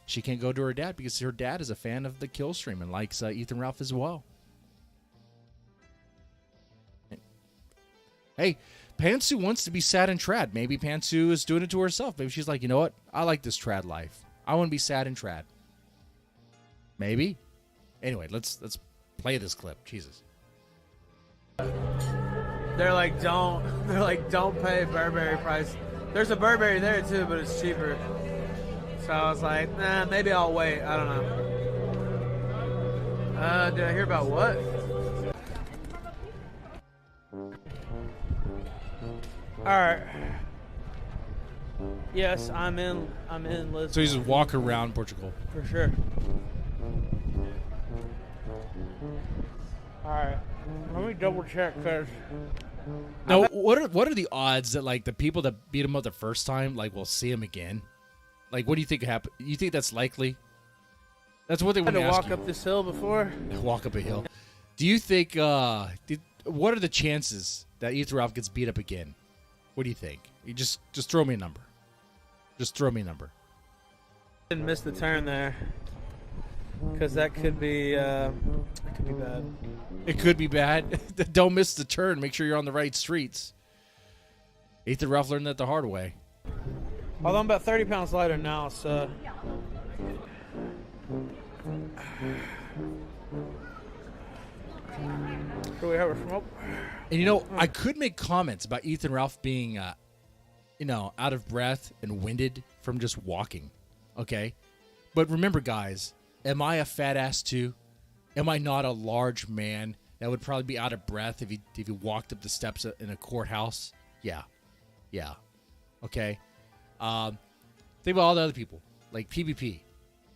She can't go to her dad because her dad is a fan of the kill stream and likes Ethan Ralph as well. Hey, Pantsu wants to be sad and trad. Maybe Pantsu is doing it to herself. Maybe she's like, you know what? I like this trad life. I want to be sad and trad. Maybe. Anyway, let's play this clip. Jesus. they're like, don't pay Burberry price. There's a Burberry there too, but it's cheaper. So I was like, nah, maybe I'll wait. I don't know. Did I hear about what? Alright. Yes, I'm in Lisbon. So he's just walk around Portugal. For sure. Alright. Let me double check because Now, what are the odds that like the people that beat him up the first time like will see him again? Like, what do you think happened? You think that's likely? That's what they want to ask walk up this hill before. Walk up a hill. Do you think? What are the chances that Ethan Ralph gets beat up again? What do you think? You just throw me a number. Just throw me a number. Didn't miss the turn there, because that could be bad. It could be bad. Don't miss the turn. Make sure you're on the right streets. Ethan Ralph learned that the hard way. Although I'm about 30 pounds lighter now, so. Do we have a smoke? And I could make comments about Ethan Ralph being, out of breath and winded from just walking. Okay? But remember, guys, am I a fat ass too? Am I not a large man that would probably be out of breath if he walked up the steps in a courthouse? Yeah. Okay. Think about all the other people, like PvP.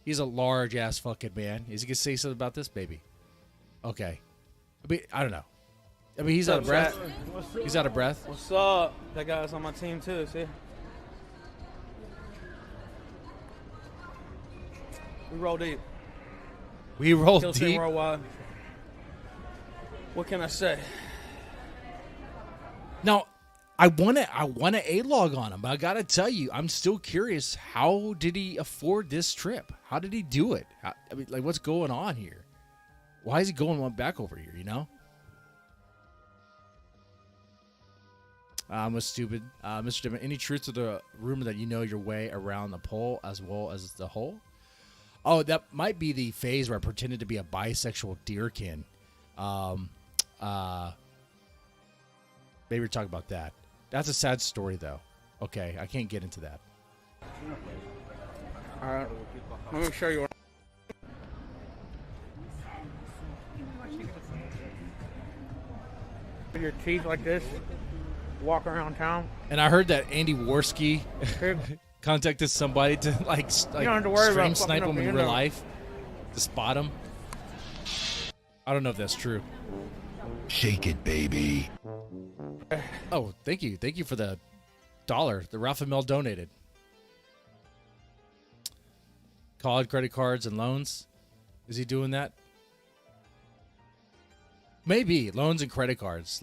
He's a large ass fucking man. Is he gonna say something about this baby? Okay. I don't know. He's out of breath. He's out of breath. What's up? That guy's on my team too. See. We roll deep. We roll Kill deep. Team worldwide. What can I say? Now, I want to A-log on him, but I got to tell you, I'm still curious. How did he afford this trip? How did he do it? What's going on here? Why is he going back over here, I'm stupid. Mr. Dimon, any truth to the rumor that you know your way around the pole as well as the hole? Oh, that might be the phase where I pretended to be a bisexual deerkin. Maybe we're talking about that. That's a sad story, though. Okay, I can't get into that. All right. Let me show you. Your teeth like this. Walk around town. And I heard that Andy Worski contacted somebody to you don't have to worry stream about snipe him fucking in up real your life to spot him. I don't know if that's true. Shake it, baby. Oh, thank you for the $1 that Ralph and Mel donated. College credit cards and loans. Is he doing that? Maybe loans and credit cards.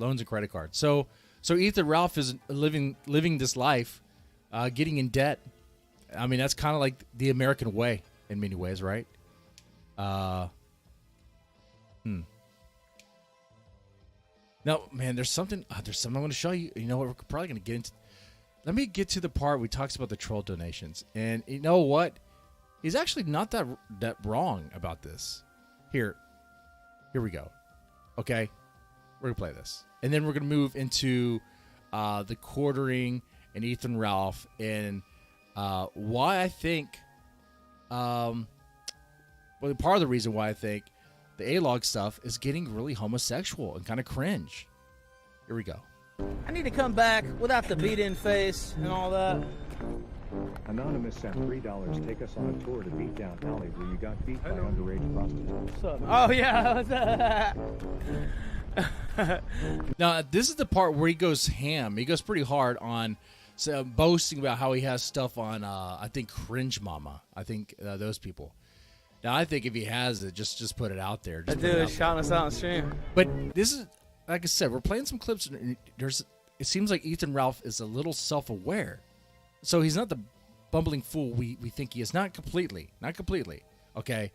So Ethan Ralph is living this life, getting in debt. That's kind of like the American way in many ways, right? No, man, there's something I want to show you. You know what? We're probably going to get into. Let me get to the part where he talks about the troll donations. And you know what? He's actually not that wrong about this. Here we go. Okay? We're going to play this. And then we're going to move into the quartering and Ethan Ralph and why I think, part of the reason why I think the A-log stuff is getting really homosexual and kind of cringe. Here we go. I need to come back without the beat-in face and all that. Anonymous sent $3. Take us on a tour to Beat Down Alley where you got beat by underage prostitutes. What's up? Oh, yeah. Now, this is the part where he goes ham. He goes pretty hard on boasting about how he has stuff on, I think, Cringe Mama. I think those people. Now, I think if he has it, just put it out there. That dude is shouting us out on stream. But this is, like I said, we're playing some clips. And it seems like Ethan Ralph is a little self-aware. So he's not the bumbling fool we think he is. Not completely. Okay?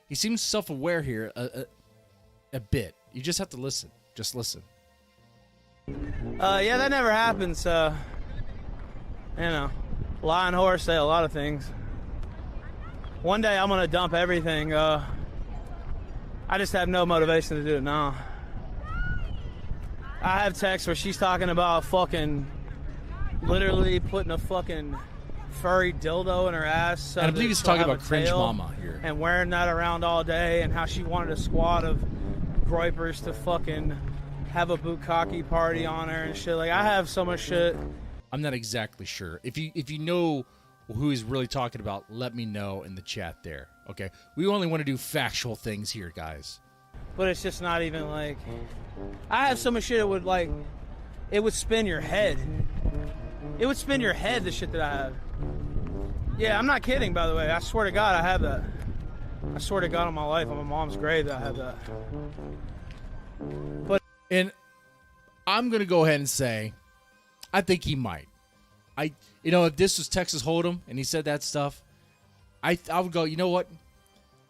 He seems self-aware here a bit. You just have to listen. Just listen. Yeah, that never happened, so, lying horse say a lot of things. One day I'm going to dump everything. I just have no motivation to do it now. I have texts where she's talking about fucking literally putting a fucking furry dildo in her ass. So and I believe he's talking about Cringe Mama here. And wearing that around all day, and how she wanted a squad of groypers to fucking have a bukkake party on her and shit. Like, I have so much shit. I'm not exactly sure. If you know who he's really talking about, let me know in the chat there. Okay? We only want to do factual things here, guys. But it's just not even like... I have so much shit it would spin your head. It would spin your head, the shit that I have. Yeah, I'm not kidding, by the way. I swear to God, I have that. I swear to God on my life, on my mom's grave, that I have that. And I'm going to go ahead and say, I think he might. If this was Texas Hold'em and he said that stuff, I would go, you know what?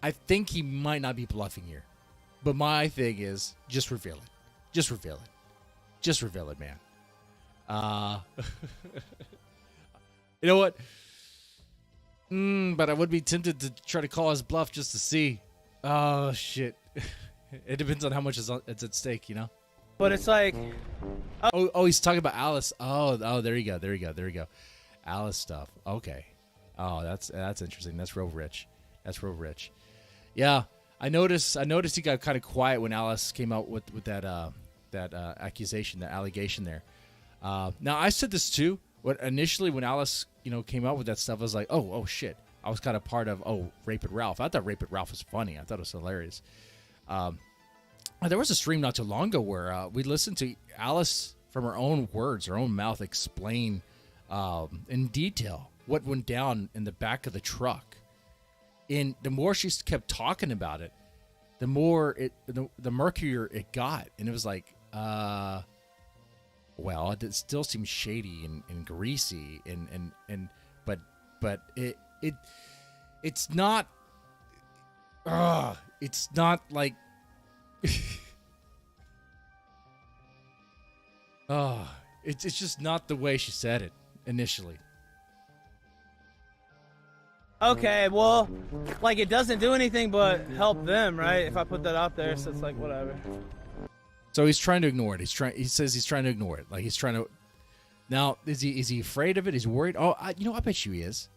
I think he might not be bluffing here. But my thing is, just reveal it. Just reveal it. Just reveal it, man. You know what? But I would be tempted to try to call his bluff just to see. Oh, shit. It depends on how much is at stake, you know? But it's like... Oh, he's talking about Alice. Oh, there you go. Alice stuff. Okay. Oh, that's interesting. That's real rich. Yeah, I noticed he got kind of quiet when Alice came out with that accusation, that allegation there. Now I said this too. Initially when Alice came out with that stuff, I was like, oh shit. I was kind of part of Rape It Ralph. I thought Rape It Ralph was funny. I thought it was hilarious. There was a stream not too long ago where we listened to Alice from her own words, her own mouth, explain in detail what went down in the back of the truck. And the more she kept talking about it, the more the murkier it got. And it was like, well, it still seems shady and greasy but it's not like it's just not the way she said it initially. Okay, well, like, it doesn't do anything but help them, right? If I put that out there, so it's like, whatever. So he's trying to ignore it. He says he's trying to ignore it. Like, he's trying to... Now, is he afraid of it? Is he worried? Oh, I bet you he is.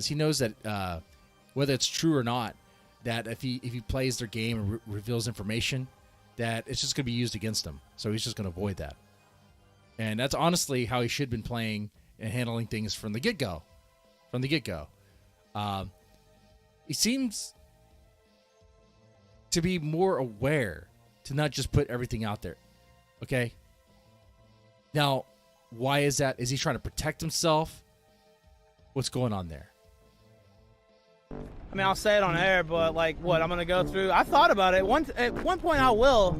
He knows that whether it's true or not, that if he plays their game and reveals information, that it's just going to be used against him. So he's just going to avoid that. And that's honestly how he should have been playing and handling things from the get-go. He seems to be more aware to not just put everything out there. Okay? Now, why is that? Is he trying to protect himself? What's going on there? I mean, I'll say it on air, but like, what I'm gonna go through. I thought about it. At one point, I will,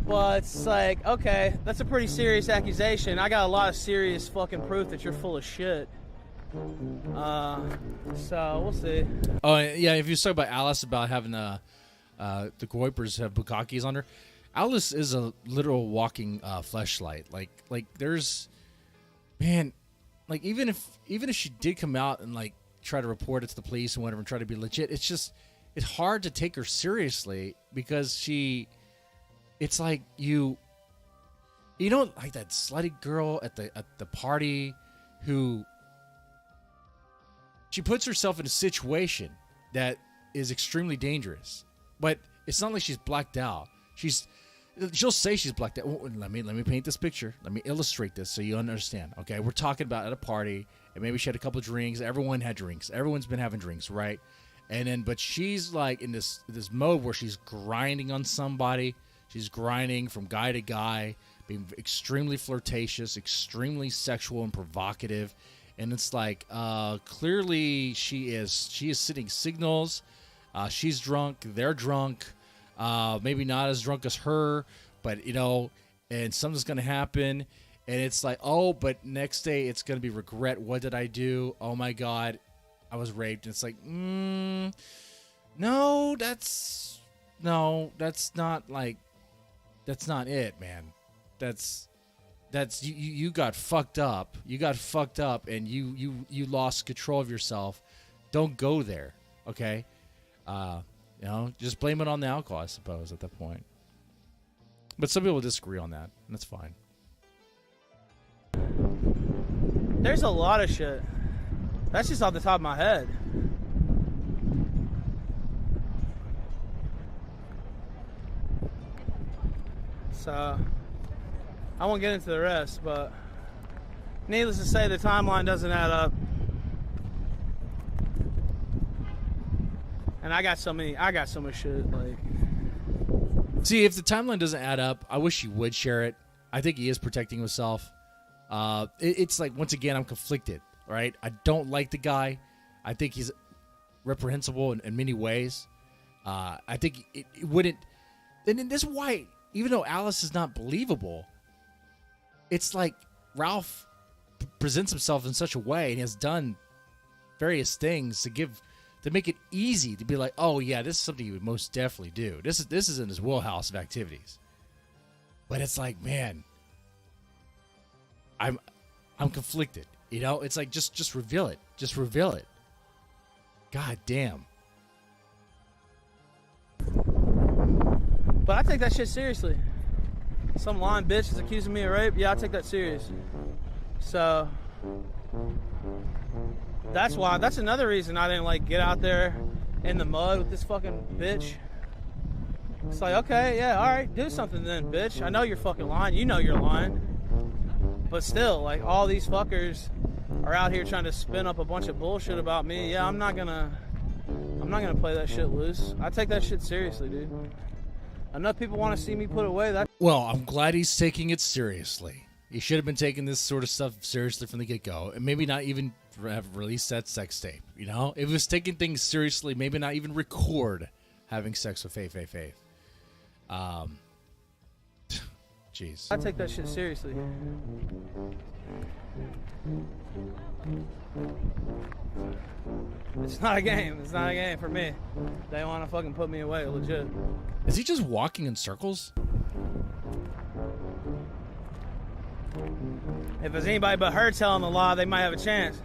but it's like, okay, that's a pretty serious accusation. I got a lot of serious fucking proof that you're full of shit. So we'll see. Oh yeah, if you talk about Alice about having the Goipers have bukakis on her, Alice is a literal walking fleshlight. Like there's, man, like even if she did come out and like try to report it to the police and whatever and try to be legit, it's hard to take her seriously because it's like you know, like that slutty girl at the party who she puts herself in a situation that is extremely dangerous, but it's not like she's blacked out. She'll say she's blacked out. Let me paint this picture. Let me illustrate this so you understand. Okay, we're talking about at a party, and maybe she had a couple of drinks. Everyone had drinks. Everyone's been having drinks, right? And then, but she's like in this mode where she's grinding on somebody. She's grinding from guy to guy, being extremely flirtatious, extremely sexual and provocative. And it's like, clearly she is sending signals. She's drunk. They're drunk. Maybe not as drunk as her, but, and something's going to happen. And it's like, oh, but next day it's going to be regret. What did I do? Oh, my God, I was raped. And it's like, no, that's not it, man. That's you got fucked up. You got fucked up, and you lost control of yourself. Don't go there, okay? Just blame it on the alcohol, I suppose, at that point. But some people disagree on that, and that's fine. There's a lot of shit. That's just off the top of my head. So, I won't get into the rest, but needless to say, the timeline doesn't add up. And I got so much shit, like... See, if the timeline doesn't add up, I wish you would share it. I think he is protecting himself. It's like, once again, I'm conflicted, right? I don't like the guy. I think he's reprehensible in many ways. I think it wouldn't... And this is why, even though Alice is not believable, it's like Ralph presents himself in such a way and has done various things to make it easy to be like, oh yeah, this is something he would most definitely do. This is in his wheelhouse of activities. But it's like, man, I'm conflicted. You know, it's like just reveal it. Just reveal it. God damn. But I take that shit seriously. Some lying bitch is accusing me of rape. Yeah, I take that serious. So that's why. That's another reason I didn't like get out there in the mud with this fucking bitch. It's like, okay, yeah, all right, do something then, bitch. I know you're fucking lying. You know you're lying. But still, like, all these fuckers are out here trying to spin up a bunch of bullshit about me. Yeah, I'm not gonna play that shit loose. I take that shit seriously, dude. Enough people want to see me put away that. Well, I'm glad he's taking it seriously. He should have been taking this sort of stuff seriously from the get-go, and maybe not even have released that sex tape. You know, if he was taking things seriously, maybe not even record having sex with Faith. Jeez. I take that shit seriously. It's not a game. It's not a game for me. They want to fucking put me away, legit. Is he just walking in circles? If there's anybody but her telling the law, they might have a chance.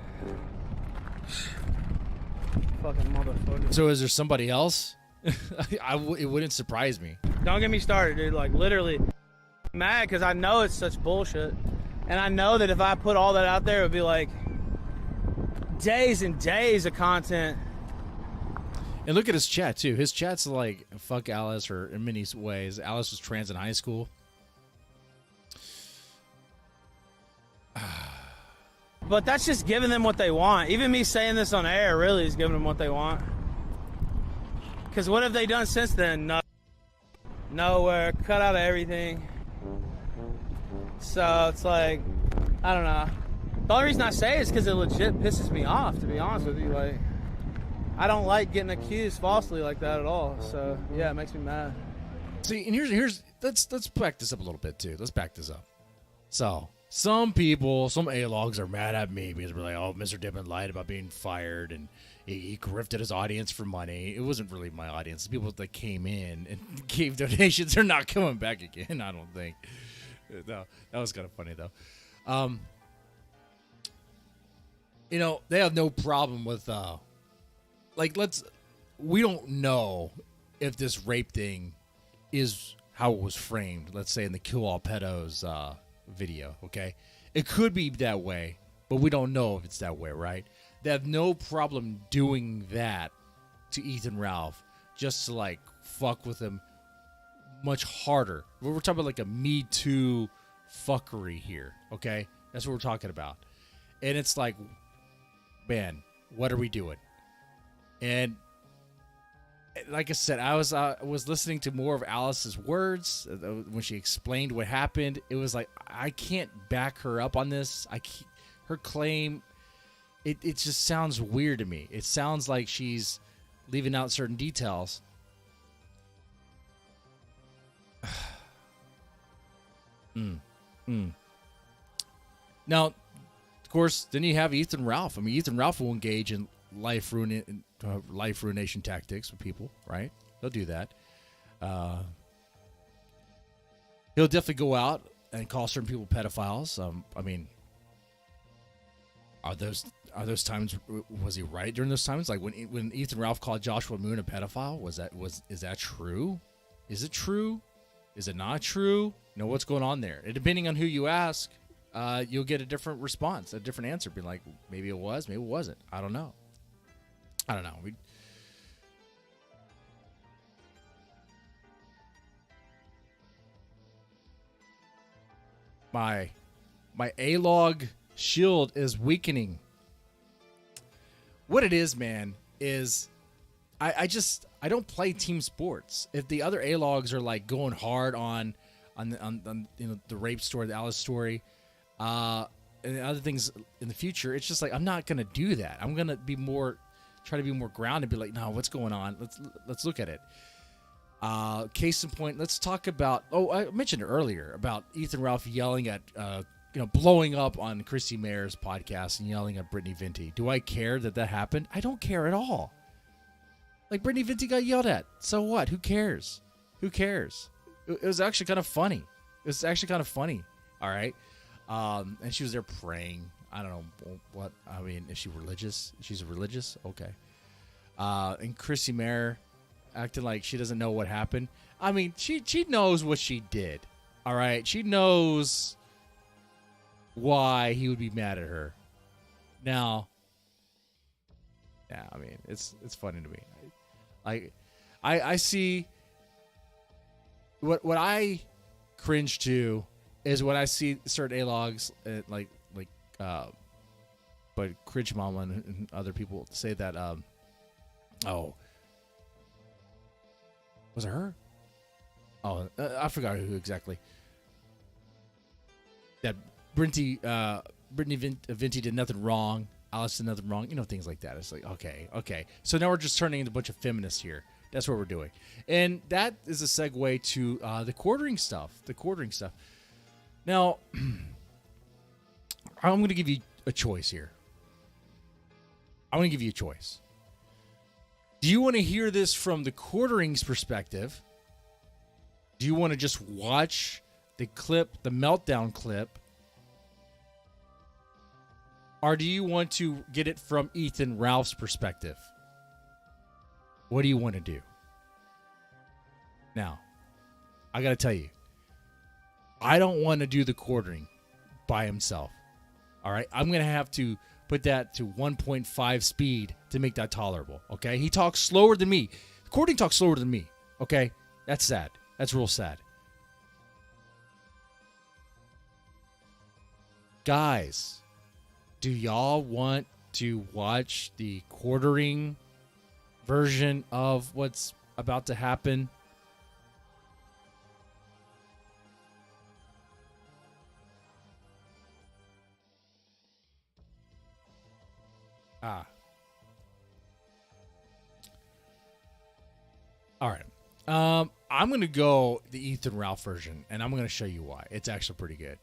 Fucking motherfucker. So is there somebody else? It wouldn't surprise me. Don't get me started, dude. Like, literally mad because I know it's such bullshit. And I know that if I put all that out there, it would be like days and days of content. And look at his chat, too. His chat's like, fuck Alice, or in many ways. Alice was trans in high school. But that's just giving them what they want. Even me saying this on air really is giving them what they want. Because what have they done since then? Nowhere. Cut out of everything. So it's like, I don't know. The only reason I say it is because it legit pisses me off, to be honest with you. Like, I don't like getting accused falsely like that at all. So yeah, it makes me mad. See, and here's let's back this up a little bit too. Let's back this up. So some people, some A-logs are mad at me because we're like, oh, Mr. Dippin lied about being fired and he grifted his audience for money. It wasn't really my audience. The people that came in and gave donations are not coming back again, I don't think. No, that was kind of funny though. You know, they have no problem with we don't know if this rape thing is how it was framed, let's say in the Kill All Pedos video, okay? It could be that way, but we don't know if it's that way, right? They have no problem doing that to Ethan Ralph just to, like, fuck with him much harder. We're talking about, like, a Me Too fuckery here, okay? That's what we're talking about. And it's like, man, what are we doing? And like I said, I was listening to more of Alice's words when she explained what happened. It was like, I can't back her up on this. Her claim, it just sounds weird to me. It sounds like she's leaving out certain details. Now, of course, then you have Ethan Ralph. I mean, Ethan Ralph will engage in life ruination tactics with people, right? He'll do that. He'll definitely go out and call certain people pedophiles. I mean, are those times? Was he right during those times? Like when Ethan Ralph called Joshua Moon a pedophile, is that true? Is it true? Is it not true? You know what's going on there. And depending on who you ask, you'll get a different response, a different answer. Be like, maybe it was, maybe it wasn't. I don't know. My A-log shield is weakening. What it is, man, is I don't play team sports. If the other A-logs are like going hard on you know, the rape story, the Alice story, and other things in the future, it's just like I'm not gonna do that. I'm gonna try to be more grounded, be like, no, what's going on? Let's look at it. Case in point, let's talk about. Oh, I mentioned earlier about Ethan Ralph yelling at, blowing up on Christy Mayer's podcast and yelling at Brittany Venti. Do I care that happened? I don't care at all. Like, Brittany Venti got yelled at. So what? Who cares? It was actually kind of funny. All right. And she was there praying. I don't know what. I mean, is she religious? She's religious? Okay. And Chrissy Mayer acting like she doesn't know what happened. I mean, she knows what she did. All right? She knows why he would be mad at her. Now, yeah, I mean, it's funny to me. I see what I cringe to is when I see certain A-logs but Cringe Mama and other people say that was it her? Oh, I forgot who exactly. That Brittany Venti did nothing wrong. Alice did nothing wrong. You know, things like that. It's like, okay. So now we're just turning into a bunch of feminists here. That's what we're doing. And that is a segue to the quartering stuff. Now, I'm going to give you a choice here. I'm going to give you a choice. Do you want to hear this from the quartering's perspective? Do you want to just watch the clip, the Meltdown clip? Or do you want to get it from Ethan Ralph's perspective? What do you want to do? Now, I got to tell you, I don't want to do the quartering by himself. All right? I'm going to have to put that to 1.5 speed to make that tolerable. Okay? He talks slower than me. Quartering talks slower than me. Okay? That's sad. That's real sad. Guys, do y'all want to watch the quartering version of what's about to happen? All right. I'm going to go the Ethan Ralph version, and I'm going to show you why. It's actually pretty good.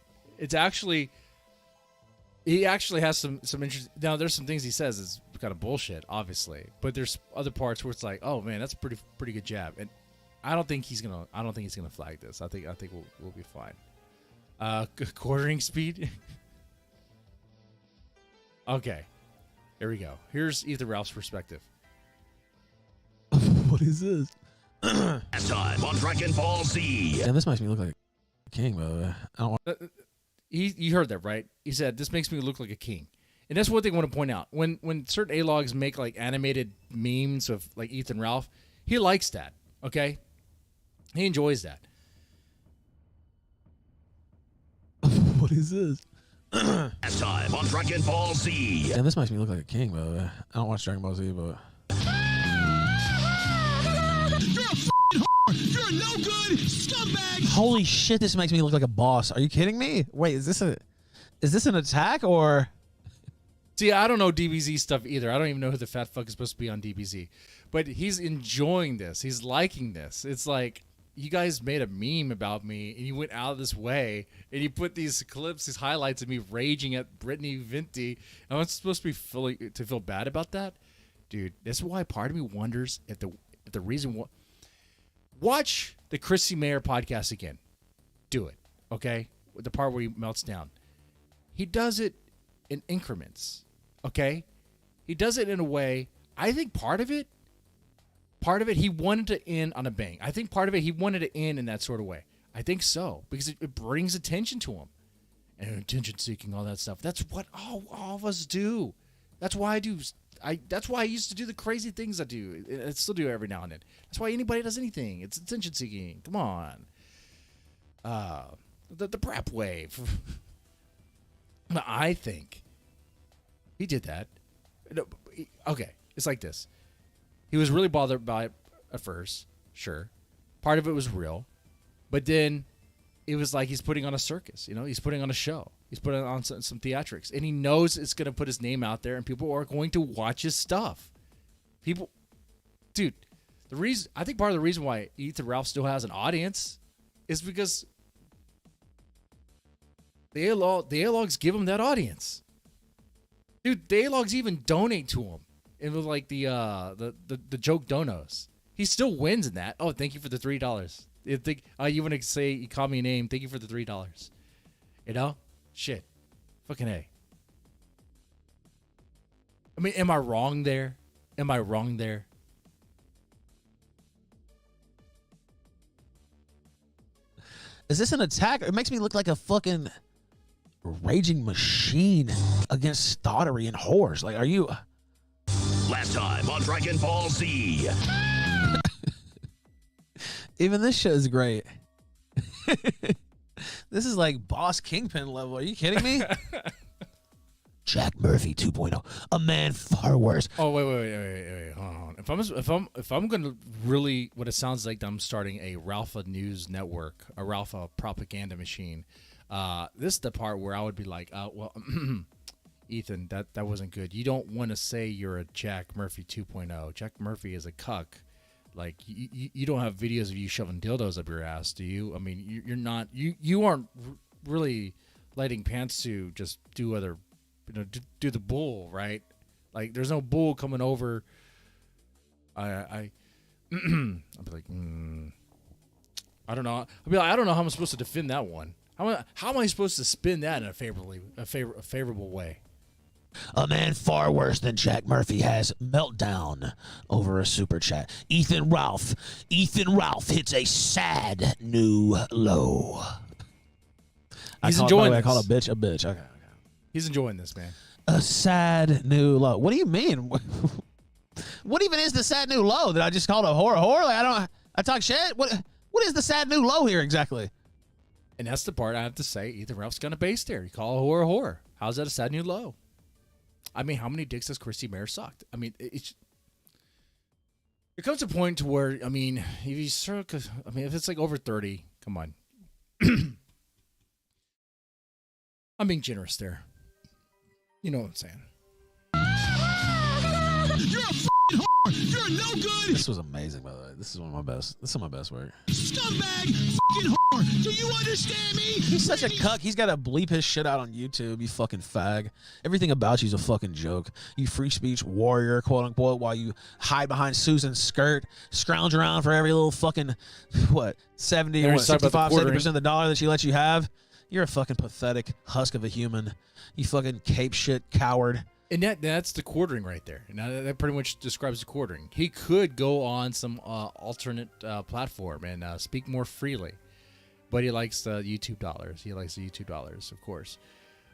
He actually has some interest. Now, there's some things he says is kind of bullshit, obviously, but there's other parts where it's like, oh man, that's a pretty good jab. And I don't think he's gonna flag this. I think we'll be fine. Quartering speed. Okay, here we go. Here's Ethan Ralph's perspective. What is this? Last time on Dragon Ball Z. Damn, this makes me look like a king, by the way. I don't want. You heard that, right? He said, this makes me look like a king. And that's one thing I want to point out. When certain A-logs make like animated memes of like Ethan Ralph, he likes that, okay? He enjoys that. What is this? Last time on Dragon Ball Z. Damn, this makes me look like a king, by the way. I don't watch Dragon Ball Z, but... You're no good, scumbag! Holy shit, this makes me look like a boss. Are you kidding me? Wait, is this an attack or? See, I don't know DBZ stuff either. I don't even know who the fat fuck is supposed to be on DBZ. But he's enjoying this. He's liking this. It's like, you guys made a meme about me, and you went out of this way, and you put these clips, these highlights of me raging at Brittany Venti. Am I supposed to be feel bad about that? Dude, that's why part of me wonders if the reason... Watch the Chrissy Mayer podcast again. Do it, okay? The part where he melts down. He does it in increments, okay? He does it in a way, I think part of it, he wanted to end on a bang. I think part of it, he wanted to end in that sort of way. I think so, because it brings attention to him. And attention-seeking, all that stuff. That's what all of us do. That's why I do... That's why I used to do the crazy things I do. I still do every now and then. That's why anybody does anything. It's attention seeking. Come on. The prep wave. I think he did that. Okay, it's like this. He was really bothered by it at first. Sure, part of it was real, but then it was like he's putting on a circus. You know, he's putting on a show. He's putting on some theatrics, and he knows it's going to put his name out there, and people are going to watch his stuff. Dude, I think part of the reason why Ethan Ralph still has an audience is because the A-logs give him that audience. Dude, the A-logs even donate to him. It was like the joke donos. He still wins in that. Oh, thank you for the $3. You want to say you call me a name? Thank you for the $3. You know. Shit. Fucking A. I mean, am I wrong there? Am I wrong there? Is this an attack? It makes me look like a fucking raging machine against stottery and whores. Like, are you? Last time on Dragon Ball Z. Even this show is great. This is like Boss Kingpin level. Are you kidding me? Jack Murphy 2.0, a man far worse. Oh wait. Hold on. If I'm gonna really, what it sounds like, I'm starting a Ralpha news network, a Ralpha propaganda machine. This is the part where I would be like, well, Ethan, that wasn't good. You don't want to say you're a Jack Murphy 2.0. Jack Murphy is a cuck. Like you don't have videos of you shoving dildos up your ass, do you? I mean, you're not. You aren't really lighting pants to just do other. Do the bull, right? Like, there's no bull coming over. I'll be like, I don't know. I'll be like, I don't know how I'm supposed to defend that one. How am I supposed to spin that in a favorable way? A man far worse than Jack Murphy has meltdown over a super chat. Ethan Ralph hits a sad new low. He's enjoying this. I call a bitch a bitch. Okay. He's enjoying this, man. A sad new low. What do you mean? What even is the sad new low? That I just called a whore? Like, I talk shit? What is the sad new low here exactly? And that's the part I have to say. Ethan Ralph's got a base there. You call a whore. How's that a sad new low? I mean, how many dicks has Christy Mayer sucked? I mean, it comes to a point to where, I mean, if it's like over 30, come on. I'm being generous there. You know what I'm saying. You're a f***ing whore. You're no good. This was amazing, by the way. This is one of my best. This is my best work. Scumbag f***ing whore. Do you understand me? He's such a cuck. He's got to bleep his shit out on YouTube, you fucking fag. Everything about you's a fucking joke. You free speech warrior, quote unquote, while you hide behind Susan's skirt, scrounge around for every little fucking, 70% of the dollar that she lets you have. You're a fucking pathetic husk of a human. You fucking cape shit coward. And that's the quartering right there. Now that pretty much describes the quartering. He could go on some alternate platform and speak more freely, but he likes the YouTube dollars. He likes the YouTube dollars, of course.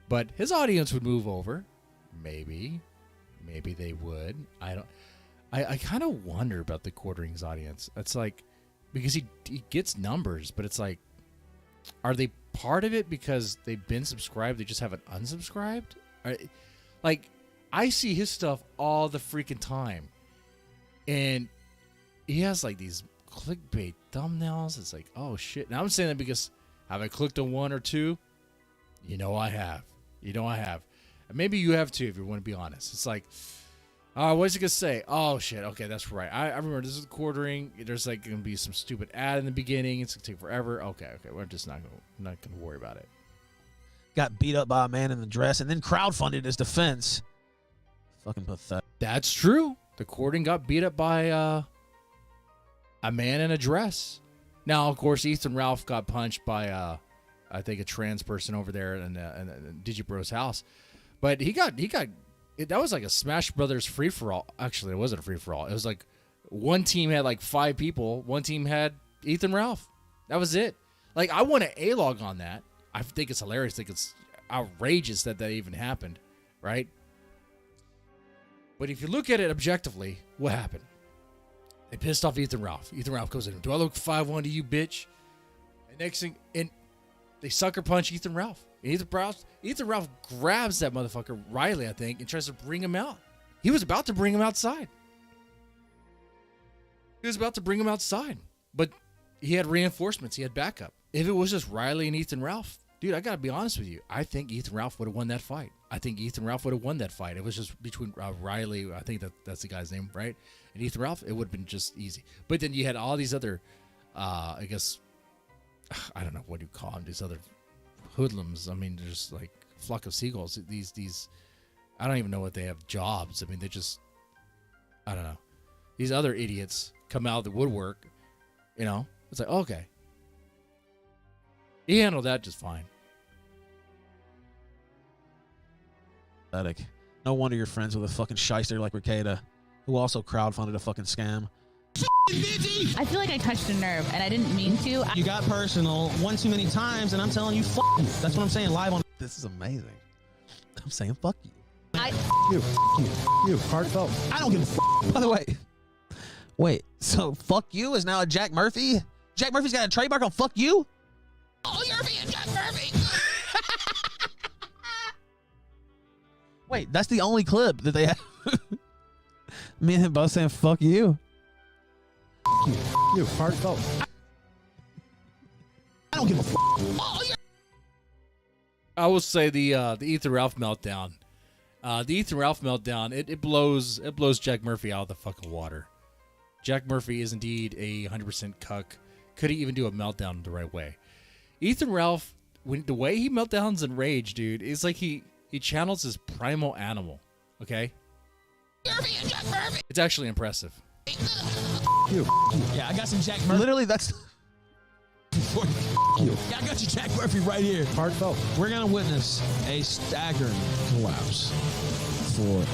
But his audience would move over. Maybe they would. I kind of wonder about the quartering's audience. It's like, because he gets numbers, but it's like, are they part of it because they've been subscribed? They just haven't unsubscribed? Like, I see his stuff all the freaking time. And he has like these clickbait thumbnails. It's like, oh shit. Now I'm saying that because have I clicked on one or two? You know I have. And maybe you have too, if you want to be honest. It's like, what's he going to say? Oh shit. Okay, that's right. I remember this is quartering. There's like going to be some stupid ad in the beginning. It's going to take forever. Okay. We're just not going to worry about it. Got beat up by a man in the dress and then crowdfunded his defense. Fucking pathetic. That's true. The quartering got beat up by a man in a dress. Now, of course, Ethan Ralph got punched by I think a trans person over there in Digibro's house. But that was like a Smash Brothers free for all. Actually, it wasn't a free for all. It was like one team had like 5 people. One team had Ethan Ralph. That was it. Like, I want an A-log on that. I think it's hilarious. I think it's outrageous that even happened, right? But if you look at it objectively, what happened? They pissed off Ethan Ralph. Ethan Ralph goes in. Do I look 5'1" to you, bitch? And next thing, and they sucker punch Ethan Ralph. And Ethan Ralph grabs that motherfucker, Riley, I think, and tries to bring him out. He was about to bring him outside. But he had reinforcements. He had backup. If it was just Riley and Ethan Ralph, dude, I got to be honest with you. I think Ethan Ralph would have won that fight. It was just between Riley, I think that's the guy's name, right? And Ethan Ralph, it would have been just easy. But then you had all these other, I guess, I don't know, what do you call them? These other hoodlums. I mean, they're just like a flock of seagulls. These, I don't even know what they have jobs. I mean, they just, I don't know. These other idiots come out of the woodwork, you know? It's like, okay. He handled that just fine. No wonder you're friends with a fucking shyster like Ricada, who also crowdfunded a fucking scam. I feel like I touched a nerve, and I didn't mean to. You got personal one too many times, and I'm telling you, fuck you. That's what I'm saying live on. This is amazing. I'm saying fuck you. You, heartfelt. I don't give a fuck. By the way, wait, so fuck you is now a Jack Murphy? Jack Murphy's got a trademark on fuck you? Oh, you're being Jack Murphy. Wait, that's the only clip that they have. Me and him both saying fuck you. You, heartfelt. I don't give a fuck. Oh, I will say the Ethan Ralph meltdown. The Ethan Ralph meltdown, it blows Jack Murphy out of the fucking water. Jack Murphy is indeed a 100% cuck. Could he even do a meltdown the right way? Ethan Ralph, the way he meltdowns in rage, dude, is like he channels his primal animal. Okay? It's actually impressive. Yeah, I got some Jack Murphy. Literally, that's. Yeah, I got you, Jack Murphy, right here. Heartfelt. We're gonna witness a staggering collapse for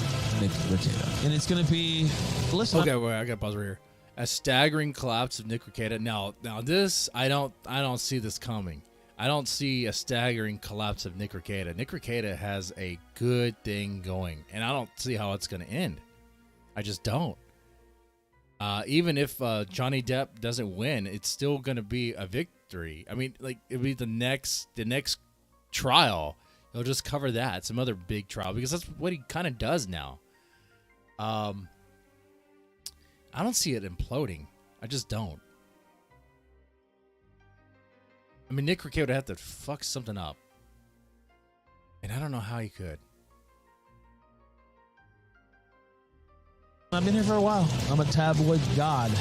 Nick Ricada, and it's gonna be. Listen. Okay, wait, I gotta pause right here. A staggering collapse of Nick Ricada. Now this I don't see this coming. I don't see a staggering collapse of Nick Ricada. Nick Ricada has a good thing going, and I don't see how it's gonna end. I just don't. Even if Johnny Depp doesn't win, it's still going to be a victory. I mean, like, it'll be the next trial. He'll just cover that, some other big trial, because that's what he kind of does now. I don't see it imploding. I just don't. I mean, Nick Ricada would have to fuck something up. And I don't know how he could. I've been here for a while. I'm a tabloid god.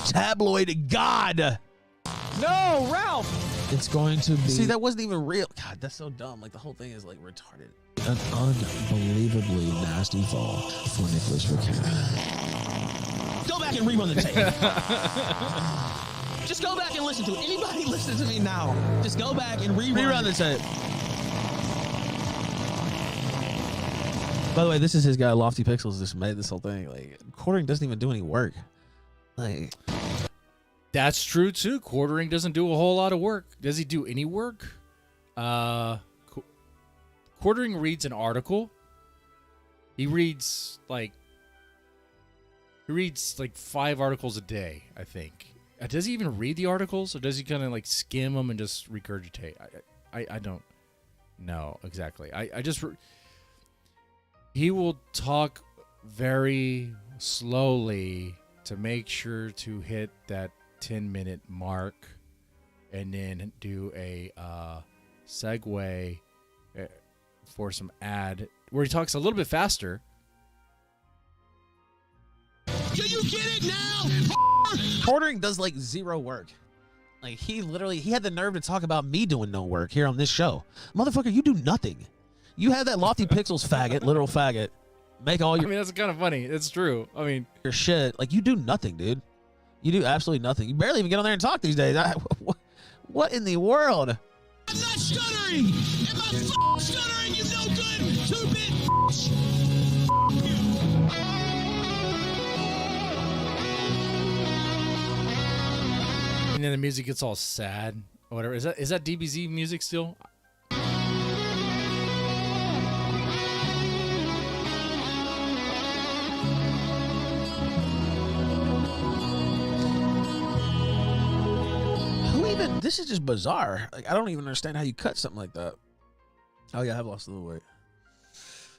Tabloid god. No, Ralph. It's going to be. See, that wasn't even real. God, that's so dumb. Like, the whole thing is like retarded. An unbelievably nasty fall for Nicholas Ricada. Go back and rerun the tape. Just go back and listen to it. Anybody listen to me now? Just go back and rerun the tape. By the way, this is his guy, Lofty Pixels, just made this whole thing. Like, quartering doesn't even do any work. Like, that's true too. Quartering doesn't do a whole lot of work. Does he do any work? Quartering reads an article. He reads like 5 articles a day, I think. Does he even read the articles, or does he kind of like skim them and just regurgitate? I don't know exactly. He will talk very slowly to make sure to hit that 10-minute mark, and then do a segue for some ad where he talks a little bit faster. Can you get it now? Quartering does like zero work. Like, he had the nerve to talk about me doing no work here on this show. Motherfucker, you do nothing. You have that Lofty Pixels faggot, literal faggot, make all your. I mean, that's kind of funny. It's true. I mean, your shit. Like, you do nothing, dude. You do absolutely nothing. You barely even get on there and talk these days. What in the world? I'm not stuttering. If I'm stuttering, you no good. 2-bit. and then the music gets all sad or whatever. Is that DBZ music still? This is just bizarre. Like, I don't even understand how you cut something like that. Oh yeah, I've lost a little weight.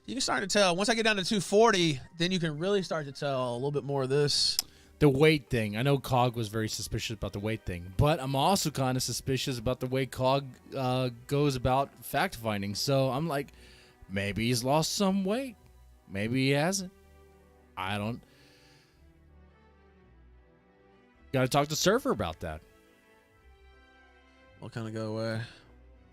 You can start to tell once I get down to 240, then you can really start to tell a little bit more of this. The weight thing. I know Cog was very suspicious about the weight thing, but I'm also kind of suspicious about the way Cog goes about fact finding. So I'm like, maybe he's lost some weight, maybe he hasn't. I don't. Got to talk to Surfer about that. We'll kind of go away.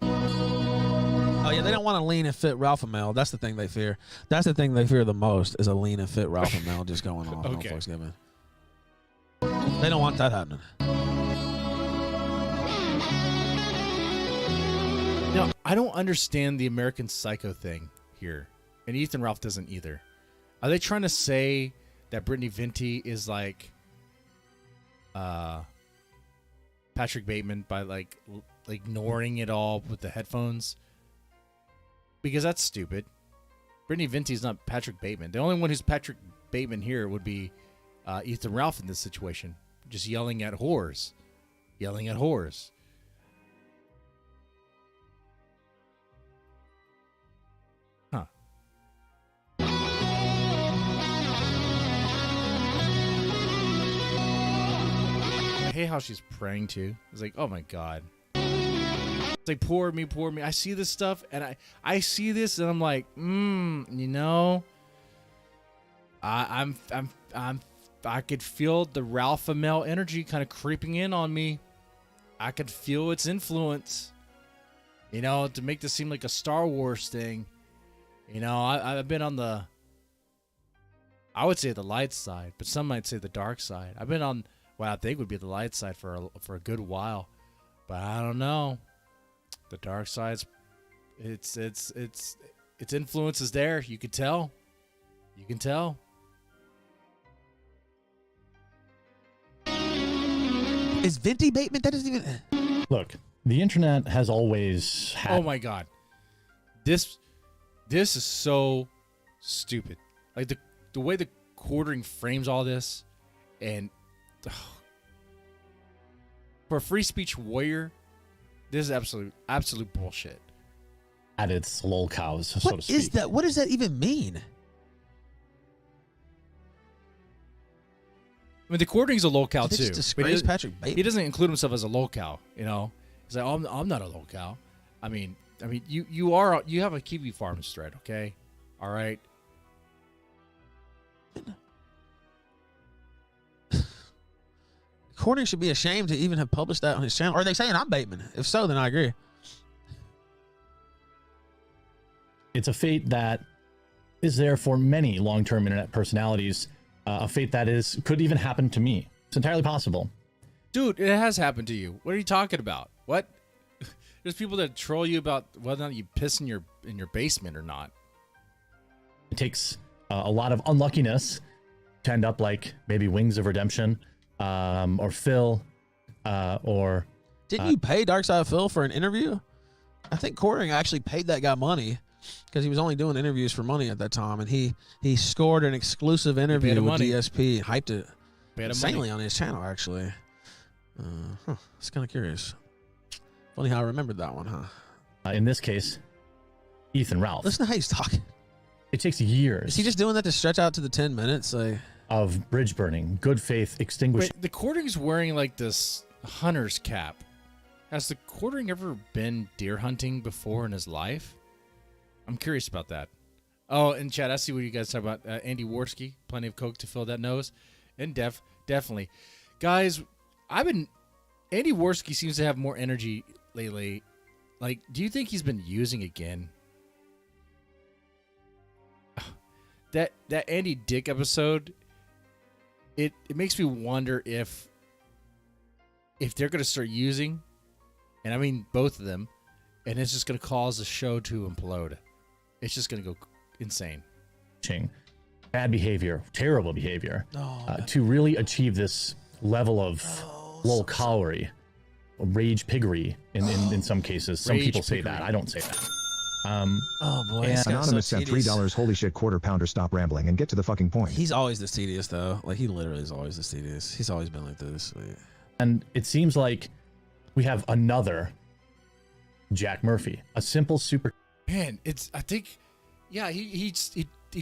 Oh, yeah, they don't want to lean and fit Ralph and Mel. That's the thing they fear. That's the thing they fear the most is a lean and fit Ralph and Mel just going off. Okay. On Thanksgiving. They don't want that happening. No, I don't understand the American Psycho thing here. and Ethan Ralph doesn't either. Are they trying to say that Brittany Venti is like Patrick Bateman by like ignoring it all with the headphones? Because that's stupid. Brittany Venti is not Patrick Bateman. The only one who's Patrick Bateman here would be Ethan Ralph in this situation, just yelling at whores. Yelling at whores. Huh. I hate how she's praying too. It's like, oh my God. It's like, poor me, poor me. I see this stuff and I see this and I'm like, you know, I could feel the Ralph Amell energy kind of creeping in on me. I could feel its influence, you know, to make this seem like a Star Wars thing. You know, I've been on the, I would say the light side, but some might say the dark side. I've been on what I think would be the light side for a good while, but I don't know. The dark side's, its influence is there. You can tell. You can tell. Is Venti Bateman? That doesn't even. Look, the internet has always had. Oh my God, this is so stupid. Like the way the quartering frames all this, and for a free speech warrior, this is absolute bullshit. At its lolcows, so to What speak. is that? What does that even mean? I mean, the quartering's a lolcow Did they too. just but disgrace Patrick Bateman? He doesn't include himself as a lolcow. You know, he's like, oh, I'm not a lolcow. I mean, you have a kiwi farms thread, okay? All right. Corning should be ashamed to even have published that on his channel. Are they saying I'm Bateman? If so, then I agree. It's a fate that is there for many long-term internet personalities. A fate that could even happen to me. It's entirely possible. Dude, it has happened to you. What are you talking about? What? There's people that troll you about whether or not you piss in your basement or not. It takes a lot of unluckiness to end up like maybe Wings of Redemption, or Phil, or... Didn't you pay Darkside Phil for an interview? I think Corning actually paid that guy money because he was only doing interviews for money at that time, and he scored an exclusive interview with money. DSP, hyped it Paid him insanely money. on his channel, actually. It's kind of curious. Funny how I remembered that one, huh? in this case, Ethan Ralph. Listen to how he's talking. It takes years. Is he just doing that to stretch out to the 10 minutes? Like, of bridge burning, good faith extinguishing. Wait, the quartering's wearing like this hunter's cap. Has the quartering ever been deer hunting before in his life? I'm curious about that. Oh, and Chad, I see what you guys talk about. Andy Worski, plenty of coke to fill that nose, and definitely, guys. Andy Worski seems to have more energy lately. Like, do you think he's been using again? That Andy Dick episode, it makes me wonder if they're going to start using, and I mean both of them, and it's just going to cause the show to implode. It's just going to go insane. Bad behavior, terrible behavior, to really achieve this level of lolcowery, rage piggery in some cases. Some Rage people say piggery. that. I don't say that. oh boy, and this guy's Anonymous so sent tedious. $3. Holy shit, quarter pounder. Stop rambling and get to the fucking point. He's always this tedious, though. Like, he literally is always this tedious. He's always been like this. Like, And it seems like we have another Jack Murphy, a simple super. Man, I think, yeah, he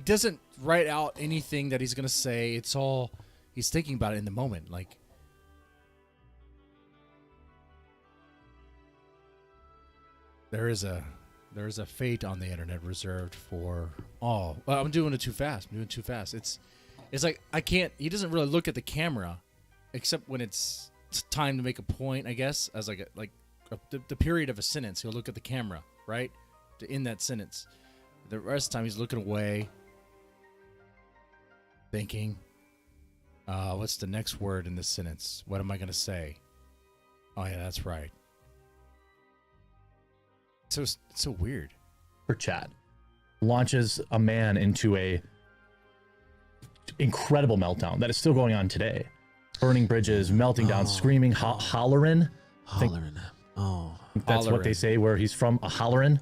doesn't write out anything that he's gonna say. It's all he's thinking about it in the moment. Like, there is a fate on the internet reserved for all. Well, I'm doing it too fast. It's like I can't. He doesn't really look at the camera, except when it's time to make a point. I guess as the period of a sentence, he'll look at the camera, right, to end that sentence. The rest of the time, he's looking away, thinking, what's the next word in this sentence? What am I going to say? Oh, yeah, that's right. So it's so weird. For chat. launches a man into a incredible meltdown that is still going on today. Burning bridges, melting down, screaming, hollering. Hollering. Oh. That's what they say where he's from, a hollering.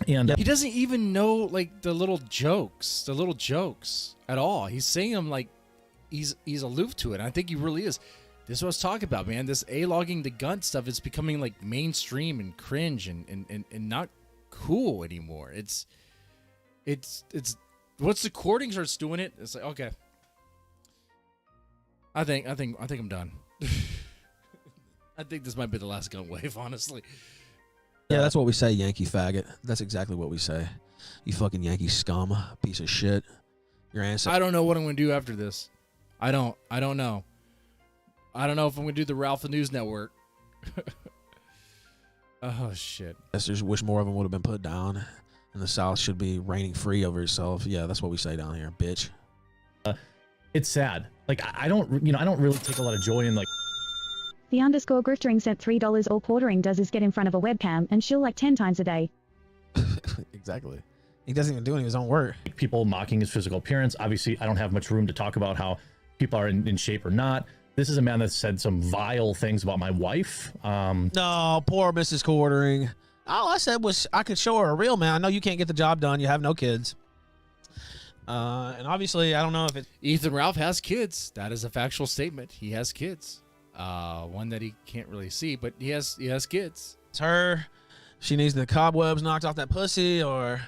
And he doesn't even know like the little jokes at all. He's saying them like he's aloof to it. I think he really is. This is what I was talking about, man. This A-logging the gun stuff is becoming like mainstream and cringe and not cool anymore. It's once the courting starts doing it, it's like, okay. I think I'm done. I think this might be the last Guntwave, honestly. Yeah, that's what we say, Yankee faggot. That's exactly what we say. You fucking Yankee scum, piece of shit. Your ancestors. I don't know what I'm going to do after this. I don't know. I don't know if I'm going to do the Ralph the News Network. Oh, shit. I just wish more of them would have been put down, and the South should be reigning free over itself. Yeah, that's what we say down here, bitch. It's sad. Like, I don't really take a lot of joy in, like... The underscore griftering sent $3. All quartering does is get in front of a webcam and she'll like 10 times a day. Exactly. He doesn't even do any of his own work. People mocking his physical appearance. Obviously, I don't have much room to talk about how people are in shape or not. This is a man that said some vile things about my wife. No, poor Mrs. Quartering. All I said was I could show her a real man. I know you can't get the job done. You have no kids. And obviously, I don't know if it... Ethan Ralph has kids. That is a factual statement. He has kids. One that he can't really see, but he has kids. It's her. She needs the cobwebs knocked off that pussy, or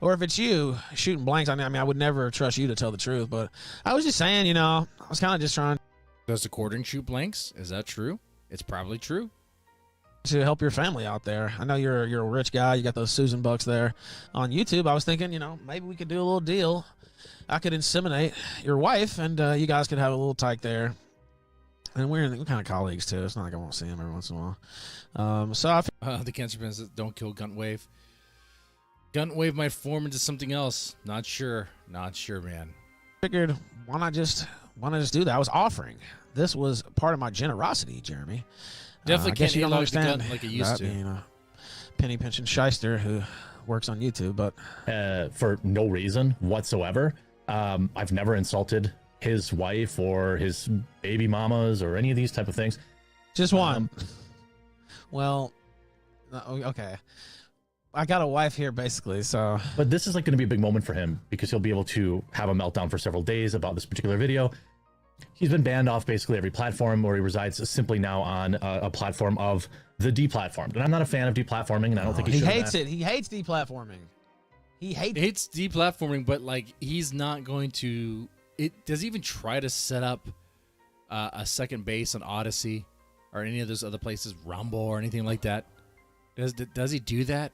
if it's you shooting blanks. I mean, I would never trust you to tell the truth, but I was just saying, you know, I was kind of just trying. Does the quartering shoot blanks? Is that true? It's probably true. To help your family out there. I know you're a rich guy. You got those Susan bucks there on YouTube. I was thinking, you know, maybe we could do a little deal. I could inseminate your wife, and you guys could have a little tyke there. And we're kind of colleagues too. It's not like I won't see him every once in a while. So the cancer prince don't kill Guntwave. Guntwave might form into something else. Not sure, man. Figured why not just do that? I was offering. This was part of my generosity, Jeremy. Definitely can't you don't log the understand gun like it used to. Being a penny pinching shyster who works on YouTube, but for no reason whatsoever. I've never insulted his wife or his baby mamas or any of these type of things. Just one. Well, okay. I got a wife here basically, so. But this is like going to be a big moment for him because he'll be able to have a meltdown for several days about this particular video. He's been banned off basically every platform where he resides, simply now on a platform of the deplatformed. And I'm not a fan of deplatforming, and I don't think he hates it. He hates deplatforming. He hates deplatforming, but like he's not going to. Does he even try to set up a second base on Odyssey or any of those other places, Rumble or anything like that? Does he do that?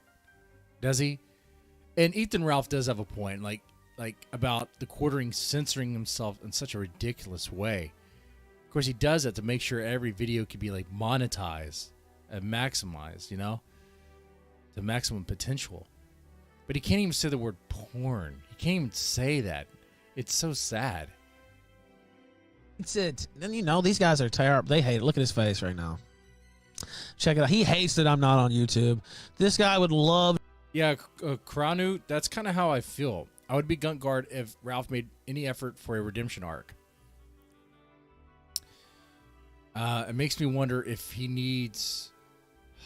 Does he? And Ethan Ralph does have a point, like about the quartering censoring himself in such a ridiculous way. Of course, he does that to make sure every video can be like monetized and maximized, you know, to maximum potential. But he can't even say the word porn. He can't even say that. It's so sad. It's it. Then you know these guys are terrible. They hate it. Look at his face right now. Check it out. He hates that I'm not on YouTube. This guy would love. Yeah, Kranu, that's kind of how I feel. I would be Gunt Guard if Ralph made any effort for a redemption arc. It makes me wonder if he needs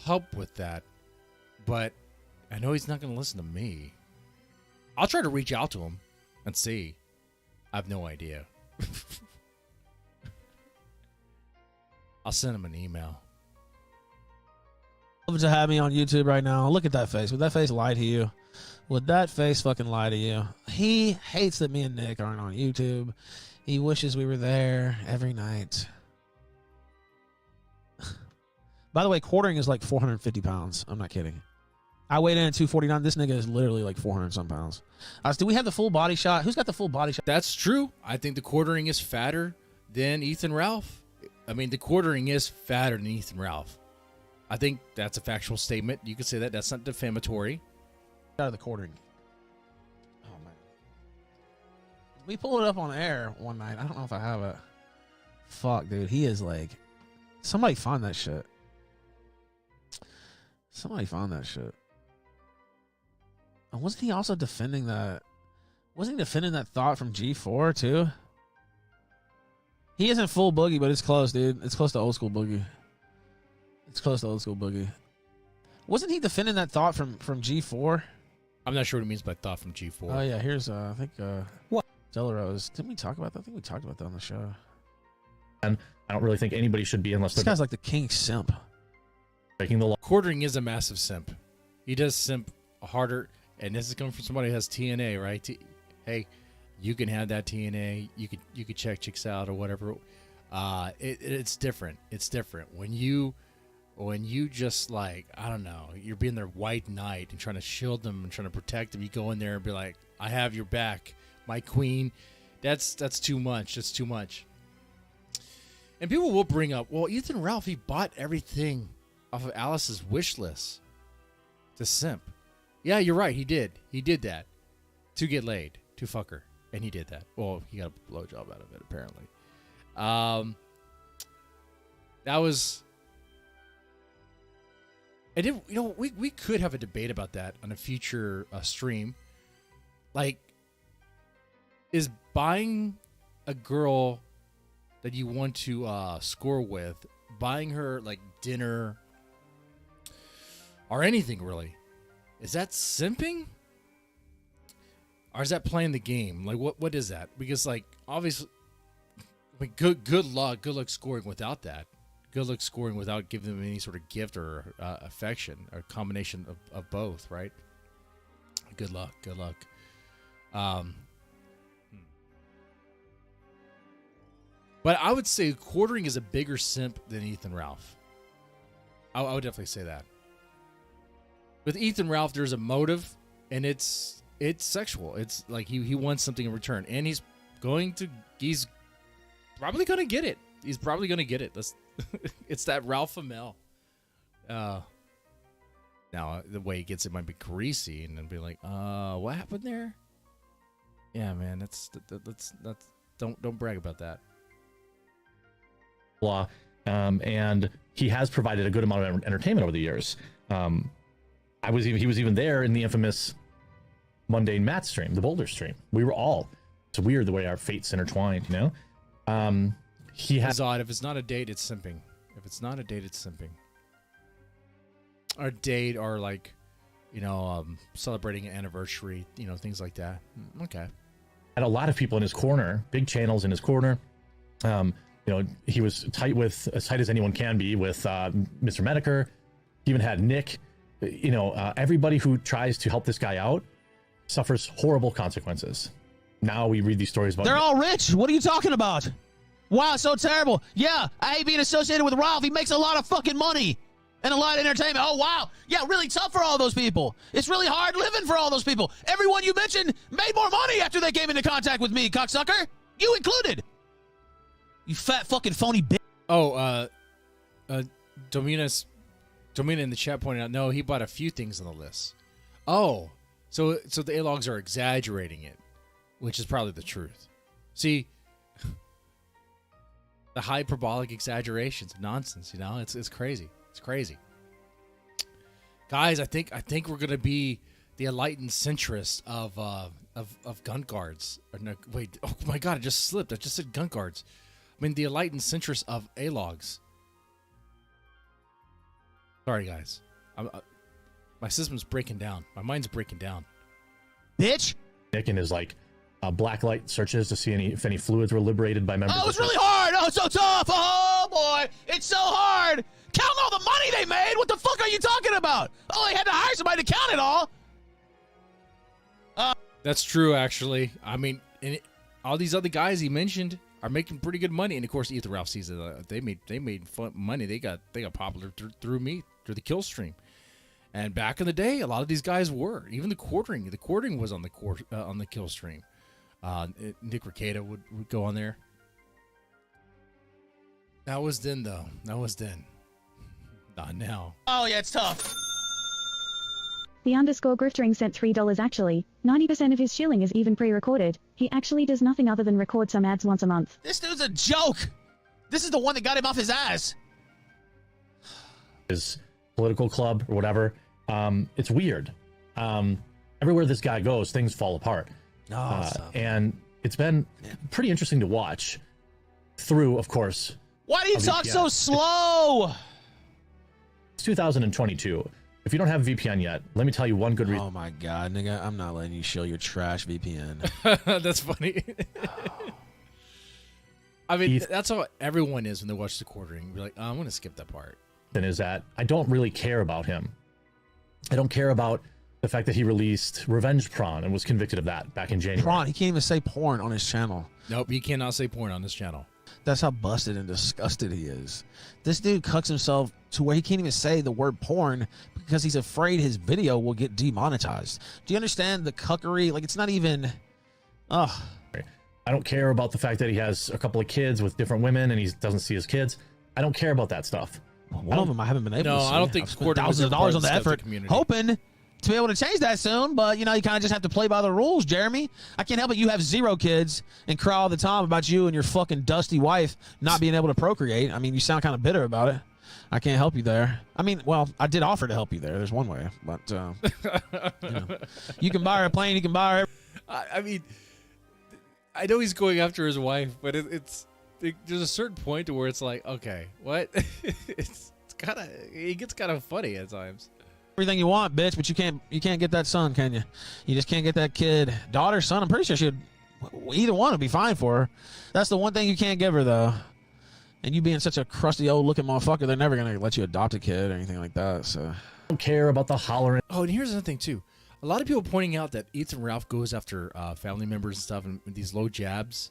help with that. But I know he's not going to listen to me. I'll try to reach out to him and see. I have no idea. I'll send him an email. Love to have me on YouTube right now. Look at that face. Would that face lie to you? Would that face fucking lie to you? He hates that me and Nick aren't on YouTube. He wishes we were there every night. By the way, quartering is like 450 pounds. I'm not kidding. I weighed in at 249. This nigga is literally like 400 some pounds. Do we have the full body shot? Who's got the full body shot? That's true. I think the quartering is fatter than Ethan Ralph. I mean, the quartering is fatter than Ethan Ralph. I think that's a factual statement. You could say that. That's not defamatory. Out of the quartering. Oh, man. We pulled it up on air one night. I don't know if I have it. Fuck, dude. He is like... Somebody find that shit. Somebody find that shit. Wasn't he also defending that? Wasn't he defending that thought from G4 too? He isn't full boogie, but it's close, dude. It's close to old school boogie. It's close to old school boogie. Wasn't he defending that thought from G4? I'm not sure what he means by thought from G4. Oh yeah, here's I think what Delarose. Didn't we talk about that? I think we talked about that on the show. And I don't really think anybody should be unless This they're guy's like the king simp. breaking the law. Quartering is a massive simp. He does simp harder, and this is coming from somebody who has TNA, right? Hey, you can have that TNA. You could check chicks out or whatever. It's different. It's different when you just like, I don't know, you're being their white knight and trying to shield them and trying to protect them. You go in there and be like, I have your back, my queen. That's too much. That's too much. And people will bring up, well, Ethan Ralph, he bought everything off of Alice's wish list to simp. Yeah, you're right. He did. He did that to get laid, to fuck her. And he did that. Well, he got a blowjob out of it, apparently. That was... And it, you know, we could have a debate about that on a future stream. Like, is buying a girl that you want to score with, buying her like dinner or anything really, is that simping? Or is that playing the game? Like, what is that? Because like obviously, I mean, good luck scoring without that. Good luck scoring without giving them any sort of gift or affection, or combination of both, right? Good luck. But I would say quartering is a bigger simp than Ethan Ralph. I would definitely say that. With Ethan Ralph, there's a motive, and it's sexual. It's like he wants something in return, and he's probably gonna get it. He's probably gonna get it. It's that Ralph Amel. Now the way he gets it might be greasy, and then be like, what happened there? Yeah, man, that's don't brag about that. Law, and he has provided a good amount of entertainment over the years. He was even there in the infamous Mundane Matt stream, the Boulder stream. We were all. It's weird the way our fates intertwined, you know. He has odd. If it's not a date, it's simping. If it's not a date, it's simping. Or date, or like, you know, celebrating an anniversary, you know, things like that. Okay. Had a lot of people in his corner, big channels in his corner. You know, he was as tight as anyone can be with Mr. Medicare. He even had Nick. You know, everybody who tries to help this guy out suffers horrible consequences. Now we read these stories about... They're all rich. What are you talking about? Wow, so terrible. Yeah, I hate being associated with Ralph. He makes a lot of fucking money and a lot of entertainment. Oh, wow. Yeah, really tough for all those people. It's really hard living for all those people. Everyone you mentioned made more money after they came into contact with me, cocksucker. You included. You fat fucking phony bitch. Oh, Domina in the chat pointed out, no, he bought a few things on the list. Oh, so the A-logs are exaggerating it, which is probably the truth. See, the hyperbolic exaggerations, nonsense. You know, it's crazy. It's crazy, guys. I think we're gonna be the enlightened centrists of gun guards. Or no, wait, oh my god, I just slipped. I just said gun guards. I mean, the enlightened centrists of A-logs. Sorry, guys. My system's breaking down. My mind's breaking down. Bitch! Nick in his, like, black light searches to see if any fluids were liberated by members. Oh, it's really hard! Oh, it's so tough! Oh, boy! It's so hard! Count all the money they made! What the fuck are you talking about? Oh, they had to hire somebody to count it all! That's true, actually. I mean, all these other guys he mentioned are making pretty good money, and of course, Ethan Ralph sees it. They made fun money. They got popular through me, through the kill stream. And back in the day, a lot of these guys were. Even the quartering was on the kill stream. Nick Ricada would go on there. That was then, though. That was then. Not now. Oh yeah, it's tough. The underscore griftering sent $3 actually. 90% of his shilling is even pre-recorded. He actually does nothing other than record some ads once a month. This dude's a joke. This is the one that got him off his ass. His political club or whatever. It's weird. everywhere this guy goes, things fall apart. And it's been pretty interesting to watch through, of course. Why do you talk so slow? It's 2022. If you don't have VPN yet, let me tell you one good reason. Oh my God, nigga, I'm not letting you show your trash VPN. That's funny. I mean, that's how everyone is when they watch the quartering. You're like, oh, I'm going to skip that part. And is that I don't really care about him. I don't care about the fact that he released Revenge Prawn and was convicted of that back in January. Prawn, he can't even say porn on his channel. Nope, he cannot say porn on this channel. That's how busted and disgusted he is. This dude cucks himself to where he can't even say the word porn because he's afraid his video will get demonetized. Do you understand the cuckery? Like, it's not even... Ugh. I don't care about the fact that he has a couple of kids with different women and he doesn't see his kids. I don't care about that stuff. One of them I haven't been able to see. I don't think I've spent thousands of dollars on the effort, hoping to be able to change that soon, but you know, you kind of just have to play by the rules, Jeremy. I can't help it. You have 0 kids and cry all the time about you and your fucking dusty wife not being able to procreate. I mean, you sound kind of bitter about it. I can't help you there. I mean, well, I did offer to help you there. There's one way, but you know, you can buy her a plane. You can buy her. I mean, I know he's going after his wife, but there's a certain point to where it's like, okay, what? It gets kind of funny at times. Everything you want, bitch, but you can't get that son, can you? You just can't get that kid. Daughter, son, I'm pretty sure either one would be fine for her. That's the one thing you can't give her, though. And you being such a crusty old looking motherfucker, they're never gonna let you adopt a kid or anything like that. So I don't care about the hollering. Oh, and here's another thing too. A lot of people pointing out that Ethan Ralph goes after family members and stuff and these low jabs.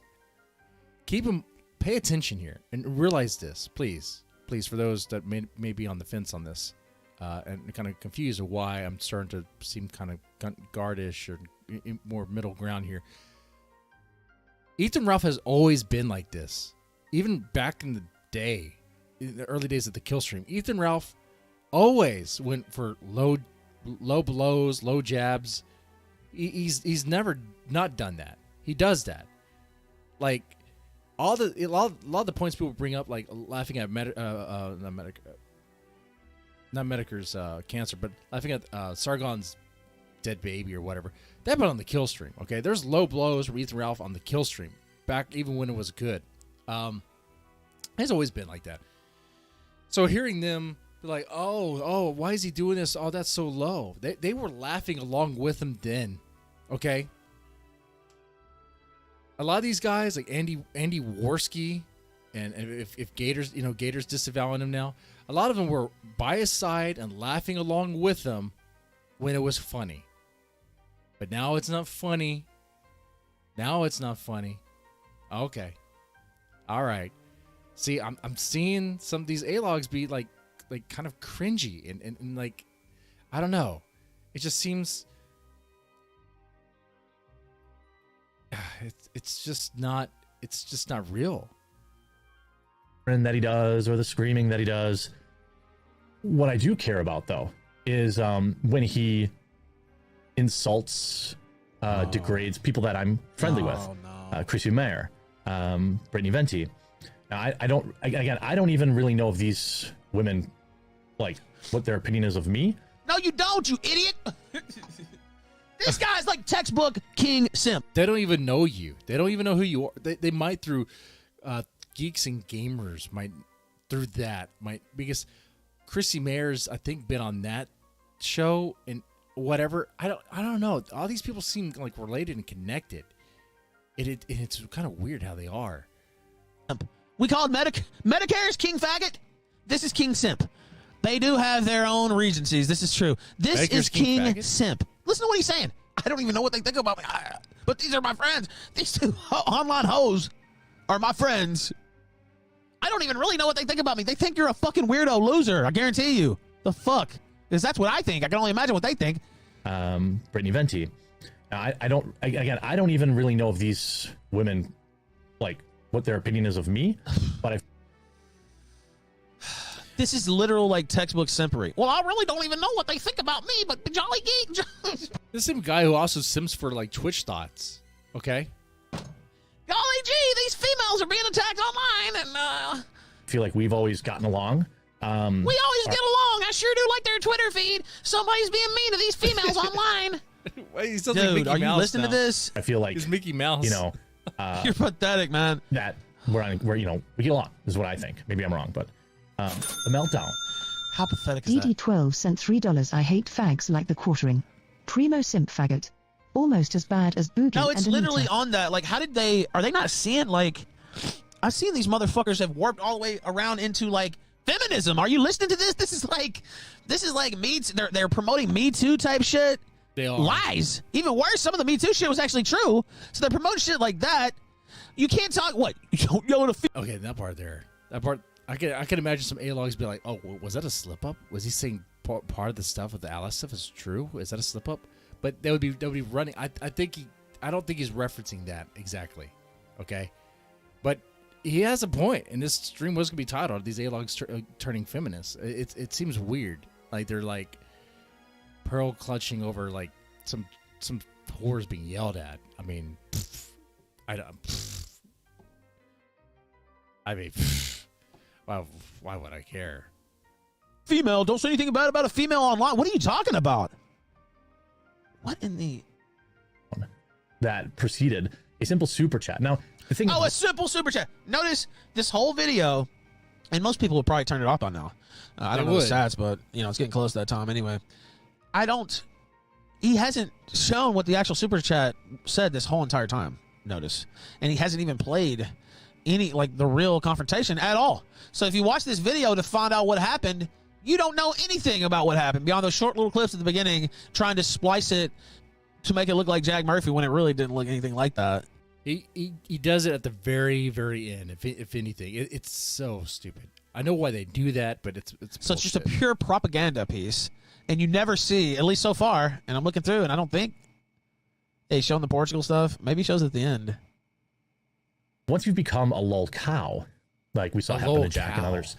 Pay attention here and realize this, please, for those that may be on the fence on this. And kind of confused of why I'm starting to seem kind of guardish or more middle ground here. Ethan Ralph has always been like this. Even back in the day, in the early days of the kill stream, Ethan Ralph always went for low blows, low jabs. He's never not done that. He does that. Like a lot of the points people bring up, like laughing at not Medicare's cancer, but laughing at Sargon's dead baby or whatever. That happened on the kill stream, okay? There's low blows from Ethan Ralph on the kill stream, back even when it was good. It's always been like that. So hearing them be like, oh, why is he doing this? Oh, that's so low. They were laughing along with him then, okay? A lot of these guys, like Andy Worski, and if Gator's disavowing him now, a lot of them were by his side and laughing along with him when it was funny. But now it's not funny. Okay. All right. See, I'm seeing some of these A-logs be like kind of cringy and like, I don't know. It just seems it's just not real. That he does or the screaming that he does. What I do care about though is when he insults, degrades people that I'm friendly with. Chrissy Mayer, Brittany Venti. Now I don't even really know if these women, like, what their opinion is of me. No, you don't, you idiot. This guy's like textbook King Simp. They don't even know you. They don't even know who you are. They might through Geeks and Gamers because Chrissy Mayer's, I think, been on that show and whatever. I don't know. All these people seem like related and connected. It's kind of weird how they are. We called Medicare's King Faggot. This is King Simp. They do have their own regencies. This is true. This Medicare's is King Simp. Listen to what he's saying. I don't even know what they think about me. But these are my friends. These two online hoes are my friends. I don't even really know what they think about me. They think you're a fucking weirdo loser. I guarantee you. The fuck? Because that's what I think. I can only imagine what they think. Brittany Venti. Now, I don't even really know if these women, like, what their opinion is of me, but this is literal, like, textbook simpery. Well, I really don't even know what they think about me, but Jolly Geek. This same guy who also sims for, like, Twitch thoughts. Okay? Golly gee, these females are being attacked online, and I feel like we've always gotten along. We always get along. I sure do like their Twitter feed. Somebody's being mean to these females online. Wait, he sounds Dude, like Mickey are you Mouse listening now. to this? I feel like He's Mickey Mouse. You know, You're pathetic, man. That we're you know we get along. Is what I think. Maybe I'm wrong, but the meltdown. How pathetic is that? DD12 sent $3. I hate fags like the quartering. Primo simp faggot. Almost as bad as Boogie. No, it's and Anita. literally on that. Like, how did they? Are they not seeing? Like, I've seen these motherfuckers have warped all the way around into like feminism. Are you listening to this? This is like me. They're promoting Me Too type shit. They are. Lies. Even worse, some of the Me Too shit was actually true. So they're promoting shit like that. You can't talk. What? You don't know to. Okay, that part there. That part. I could imagine some A-logs be like, "Oh, was that a slip up? Was he saying part of the stuff with the Alice stuff is true? Is that a slip up?" But that would be running. I don't think he's referencing that exactly. Okay, but he has a point, and this stream was gonna be titled "These A-logs Turning Feminists." It seems weird, like they're like pearl clutching over like some whores being yelled at. I mean, I mean, why would I care? Female, don't say anything bad about a female online. What are you talking about? What in the? That preceded a simple super chat. Now, the thing. Oh, a simple super chat. Notice this whole video, and most people would probably turn it off by now. I don't know the stats, but it's getting close to that time anyway. He hasn't shown what the actual super chat said this whole entire time. Notice, and he hasn't even played any the real confrontation at all. So if you watch this video to find out what happened, you don't know anything about what happened beyond those short little clips at the beginning, trying to splice it to make it look like Jack Murphy when it really didn't look anything like that. He does it at the very, very end. If anything, it's so stupid. I know why they do that, but it's so it's just a pure propaganda piece, and you never see, at least so far. And I'm looking through, and I don't think he's showing the Portugal stuff. Maybe he shows at the end. Once you've become a lol cow, like we saw happen to Jack and others,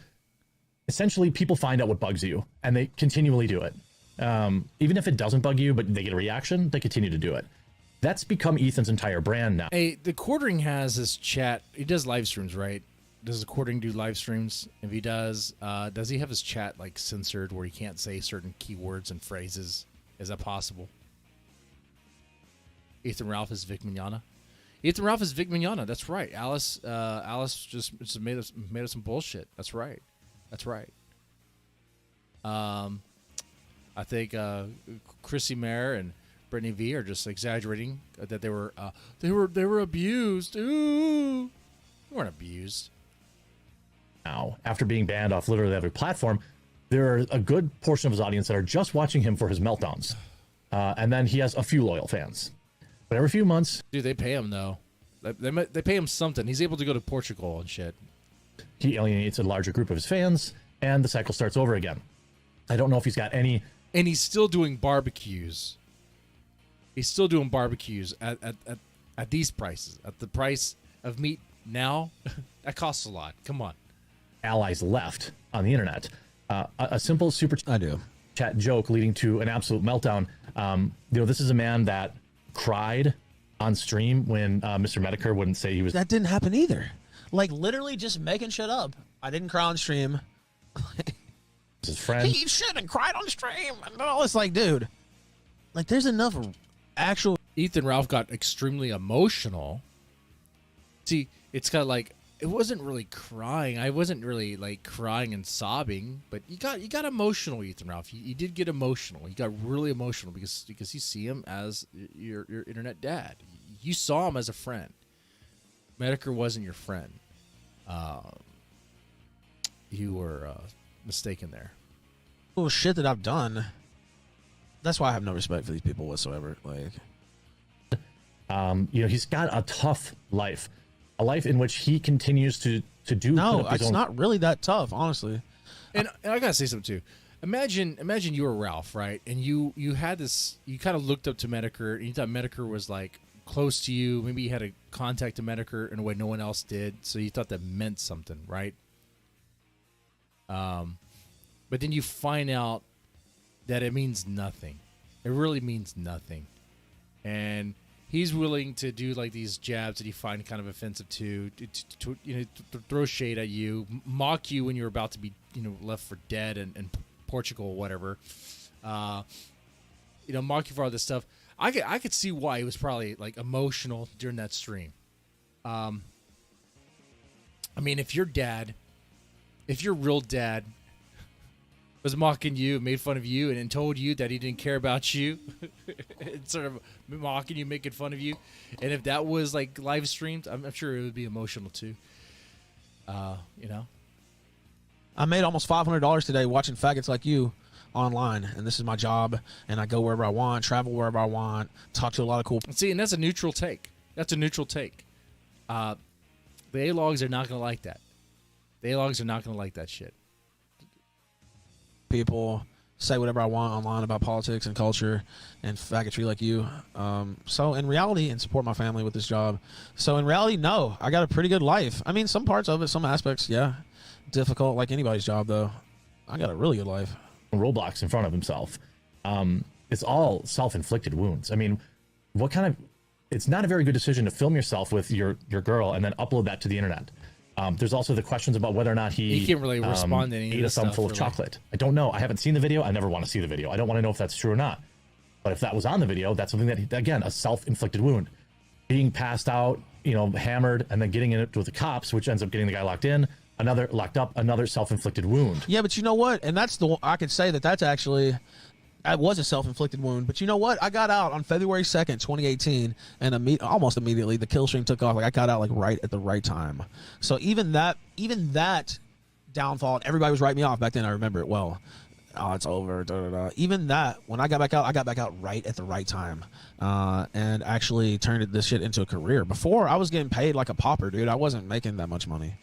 essentially people find out what bugs you, and they continually do it. Even if it doesn't bug you, but they get a reaction, they continue to do it. That's become Ethan's entire brand now. Hey, the Quartering has this chat. He does live streams, right? Does the Quartering do live streams? If he does he have his chat censored where he can't say certain keywords and phrases? Is that possible? Ethan Ralph is Vic Mignogna. Ethan Ralph is Vic Mignogna. That's right. Alice just made us some bullshit. That's right. That's right. I think Chrissy Mayer and Brittany V are just exaggerating that they were abused. Ooh, they weren't abused. Now, after being banned off literally every platform, there are a good portion of his audience that are just watching him for his meltdowns, and then he has a few loyal fans. But every few months, dude, they pay him though. They pay him something. He's able to go to Portugal and shit. He alienates a larger group of his fans, and the cycle starts over again. I don't know if he's got any. And he's still doing barbecues. He's still doing barbecues at these prices. At the price of meat now, that costs a lot. Come on. Allies left on the internet. A simple super chat joke leading to an absolute meltdown. This is a man that cried on stream when Mr. Medicare wouldn't say he was. That didn't happen either. Literally just making shit up. I didn't cry on stream. His friend. He should have cried on stream. And all this, dude. There's enough actual. Ethan Ralph got extremely emotional. See, it's kind of it wasn't really crying. I wasn't really crying and sobbing, but you got emotional, Ethan Ralph. You did get emotional. You got really emotional because you see him as your internet dad. You saw him as a friend. Medicare wasn't your friend. You were mistaken there. Oh, shit that I've done. That's why I have no respect for these people whatsoever. He's got a tough life. A life in which he continues to do. No, it's not really that tough, honestly. And I gotta say something too. Imagine you were Ralph, right? And you had this. You kind of looked up to Medicare, and you thought Medicare was close to you. Maybe you had a contact to Medicare in a way no one else did, so you thought that meant something, right? But then you find out that it means nothing. It really means nothing, and he's willing to do these jabs that you find kind of offensive to throw shade at you, mock you when you're about to be left for dead in Portugal or whatever. Mock you for all this stuff. I could see why he was probably like emotional during that stream. I mean, if your real dad was mocking you, made fun of you, and told you that he didn't care about you, and sort of mocking you, making fun of you, and if that was like live streamed, I'm sure it would be emotional too. You know, I made almost $500 today watching faggots like you online, and this is my job, and I go wherever I want, travel wherever I want, talk to a lot of cool see, and that's a neutral take. The A-logs are not going to like that. The A-logs are not going to like that shit. people, say whatever I want online about politics and culture and faggotry like you. So in reality, and support my family with this job. So in reality, no, I got a pretty good life. I mean, some parts of it, some aspects, yeah, difficult like anybody's job though. I got a really good life. Roblox in front of himself. It's all self-inflicted wounds. I mean, what kind of... It's not a very good decision to film yourself with your girl and then upload that to the internet. There's also the questions about whether or not he can't really respond to any ate of a this thumb stuff, full of really. chocolate. I don't know. I haven't seen the video. I never want to see the video. I don't want to know if that's true or not. But if that was on the video, that's something that, again, a self-inflicted wound. Being passed out, hammered, and then getting in it with the cops, which ends up getting the guy locked in, another locked up, another self-inflicted wound. Yeah, but you know what? And that's I could say that's actually... That was a self-inflicted wound, but you know what? I got out on February 2nd, 2018, and almost immediately the kill stream took off. Like I got out like right at the right time. So even that downfall, everybody was writing me off back then. I remember it well. Oh, it's over. Da, da, da. Even that, when I got back out right at the right time, and actually turned this shit into a career. Before I was getting paid like a pauper, dude. I wasn't making that much money.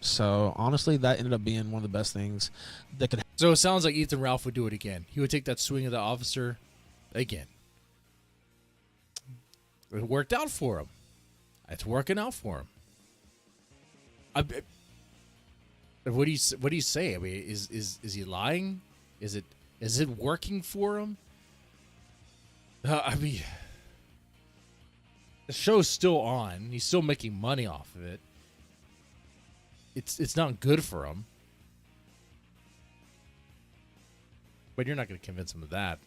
So honestly, that ended up being one of the best things that could. So it sounds like Ethan Ralph would do it again. He would take that swing of the officer again. It worked out for him. It's working out for him. What do you say? I mean, is he lying? Is it working for him? I mean, the show's still on. He's still making money off of it. It's not good for him. But you're not going to convince him of that.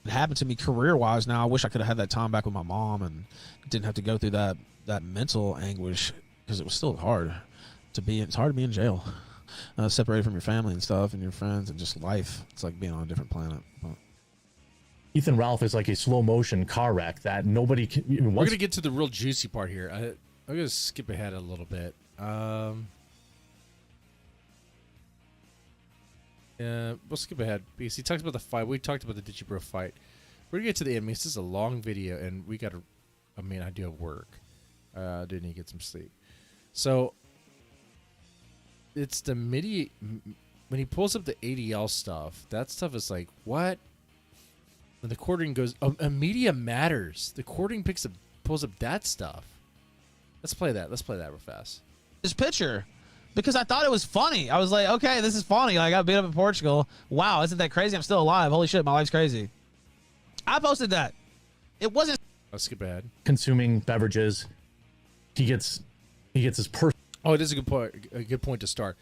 It happened to me career-wise. Now I wish I could have had that time back with my mom and didn't have to go through that mental anguish, because it was still hard to be. It's hard to be in jail, separated from your family and stuff and your friends and just life. It's like being on a different planet. But Ethan Ralph is like a slow-motion car wreck that nobody can... We're going to get to the real juicy part here. I'm going to skip ahead a little bit. We'll skip ahead because he talks about the fight. We talked about the Ditchy Bro fight. We're gonna get to the end. This is a long video, and we gotta. I mean, I do have work. Didn't he get some sleep? So it's the MIDI when he pulls up the ADL stuff. That stuff is like what? When the quartering goes, media matters. The quartering pulls up that stuff. Let's play that. Let's play that real fast. This picture. Because I thought it was funny. I was like, okay, this is funny. I got beat up in Portugal. Wow, isn't that crazy? I'm still alive. Holy shit, my life's crazy. I posted that. It wasn't... Let's skip ahead. Consuming beverages. He gets his person. Oh, it is a good point. A good point to start.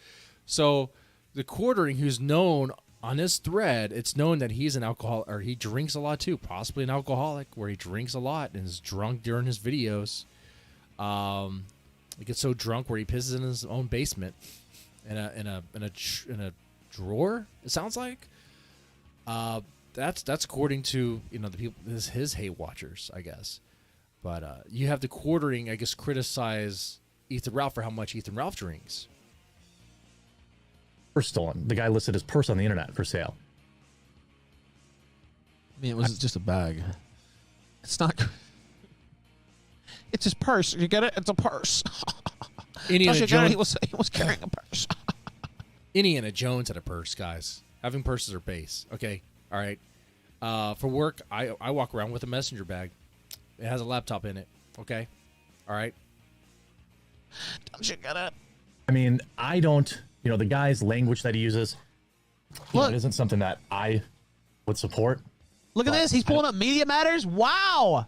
So, the quartering, who's known on this thread, it's known that he's an alcoholic, or he drinks a lot too. Possibly an alcoholic, where he drinks a lot and is drunk during his videos. He gets so drunk where he pisses in his own basement, in a drawer. It sounds like. That's according to the people, his hate watchers, I guess. But you have the quartering, I guess, criticize Ethan Ralph for how much Ethan Ralph drinks. Purse stolen. The guy listed his purse on the internet for sale. I mean, it was just a bag. It's not. It's his purse. You get it? It's a purse. Indiana Jones. He was carrying a purse. Indiana Jones had a purse, guys. Having purses are base. Okay. All right. For work, I walk around with a messenger bag. It has a laptop in it. Okay. All right. Don't you get it? I mean, I don't... the guy's language that he uses, it isn't something that I would support. Look at this. He's pulling up Media Matters. Wow.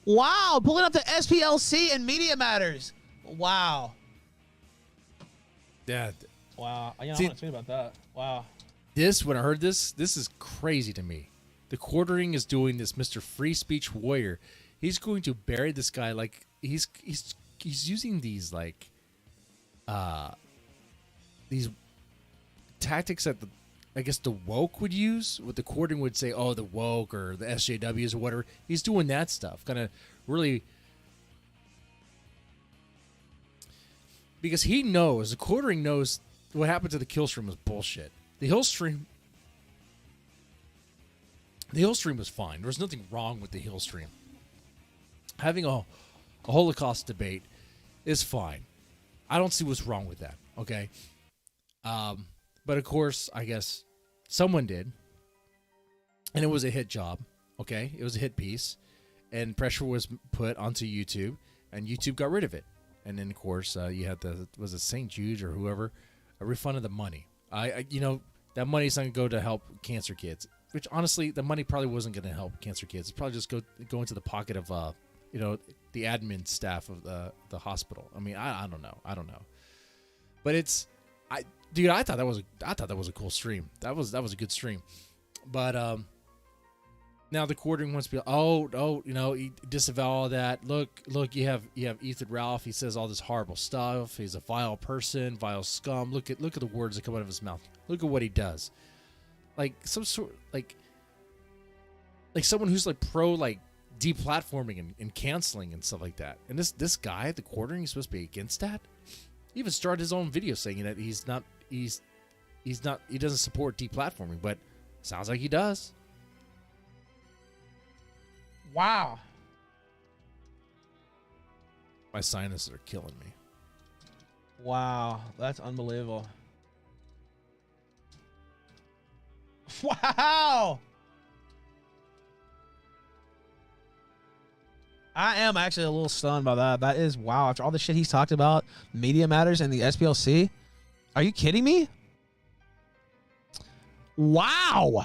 Wow. Pulling up the SPLC and Media Matters. Wow. Yeah. Wow. I want to tweet about that. Wow. When I heard this is crazy to me. The quartering is doing this, Mr. Free Speech Warrior. He's going to bury this guy like he's using these like these tactics that I guess the woke would use. What the quartering would say, oh, the woke or the SJWs or whatever. He's doing that stuff, kind of really, because he knows, the quartering knows what happened to the kill stream was bullshit. The hill stream was fine. There was nothing wrong with the hill stream. Having a Holocaust debate is fine. I don't see what's wrong with that, okay? But of course, I guess someone did. And it was a hit job, okay? It was a hit piece. And pressure was put onto YouTube, and YouTube got rid of it. And then, of course, you had was it St. Jude or whoever, a refund of the money. That money's not going to go to help cancer kids. Which, honestly, the money probably wasn't going to help cancer kids. It's probably just go into the pocket of, the admin staff of the hospital. I mean, I don't know. But I thought that was a cool stream. That was a good stream. But now the quartering wants to be, disavow all that. Look, you have Ethan Ralph. He says all this horrible stuff. He's a vile person, vile scum. Look at the words that come out of his mouth. Look at what he does. Like some sort like someone who's like pro like deplatforming and canceling and stuff like that. And this guy, the quartering, is supposed to be against that. He even started his own video saying that he doesn't support deplatforming, but sounds like he does. Wow. My sinuses are killing me. Wow, that's unbelievable. Wow. I am actually a little stunned by that. That is wow. After all the shit he's talked about, Media Matters and the SPLC, are you kidding me? Wow.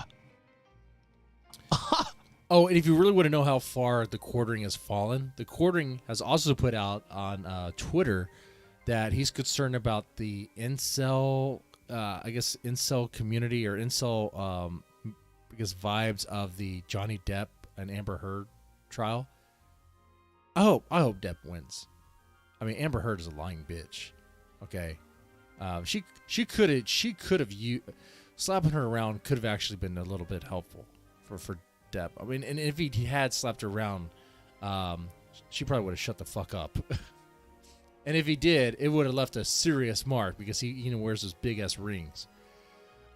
Oh, and if you really want to know how far the quartering has fallen, the quartering has also put out on Twitter that he's concerned about the incel, incel community or incel, vibes of the Johnny Depp and Amber Heard trial. I hope Depp wins. I mean, Amber Heard is a lying bitch. Okay, she could have slapping her around could have actually been a little bit helpful for Depp. I mean, and if he had slapped her around, she probably would have shut the fuck up. And if he did, it would have left a serious mark because he wears those big ass rings.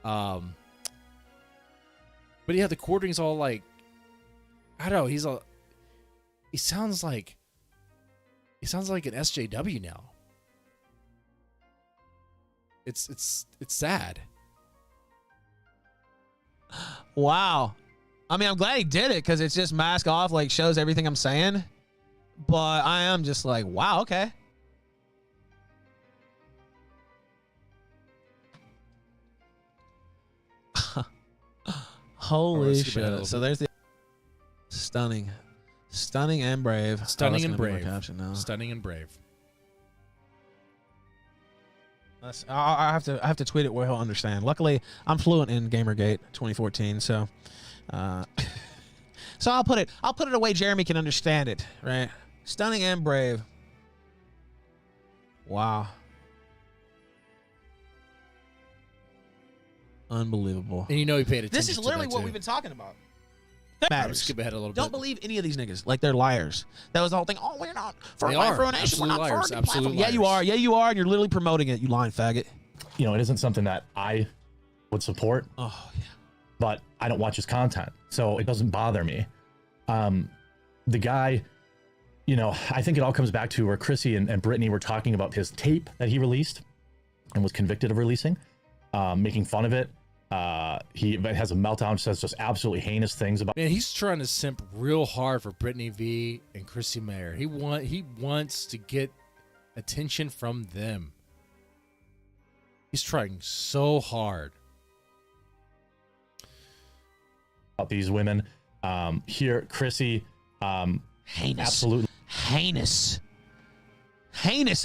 But yeah, the quartering's all like, I don't know. He sounds like an SJW now. It's sad. Wow. I mean, I'm glad he did it because it's just mask off, like shows everything I'm saying. But I am just like, wow, okay. Holy shit. So there's the stunning and brave. Stunning and brave. Stunning and brave. I have to tweet it where he'll understand. Luckily, I'm fluent in Gamergate 2014, so I'll put it away Jeremy can understand it, right? Stunning and brave. Wow. Unbelievable. And he paid attention. This is literally to that what too. we've been talking about. Matters. Skip ahead a little bit. Don't believe any of these niggas. Like, they're liars. That was the whole thing. Oh, we're not for They life are. for a nation. Absolute We're not liars. for the Absolute platform. liars. Yeah, you are. Yeah, you are. And you're literally promoting it. You lying faggot. It isn't something that I would support. Oh, yeah. But I don't watch his content, so it doesn't bother me. The guy, I think it all comes back to where Chrissy and Brittany were talking about his tape that he released and was convicted of releasing, making fun of it. He has a meltdown, says just absolutely heinous things about. Man, he's trying to simp real hard for Brittany V and Chrissy Mayer. He wants to get attention from them. He's trying so hard. About these women. Here, Chrissy, heinous, absolutely heinous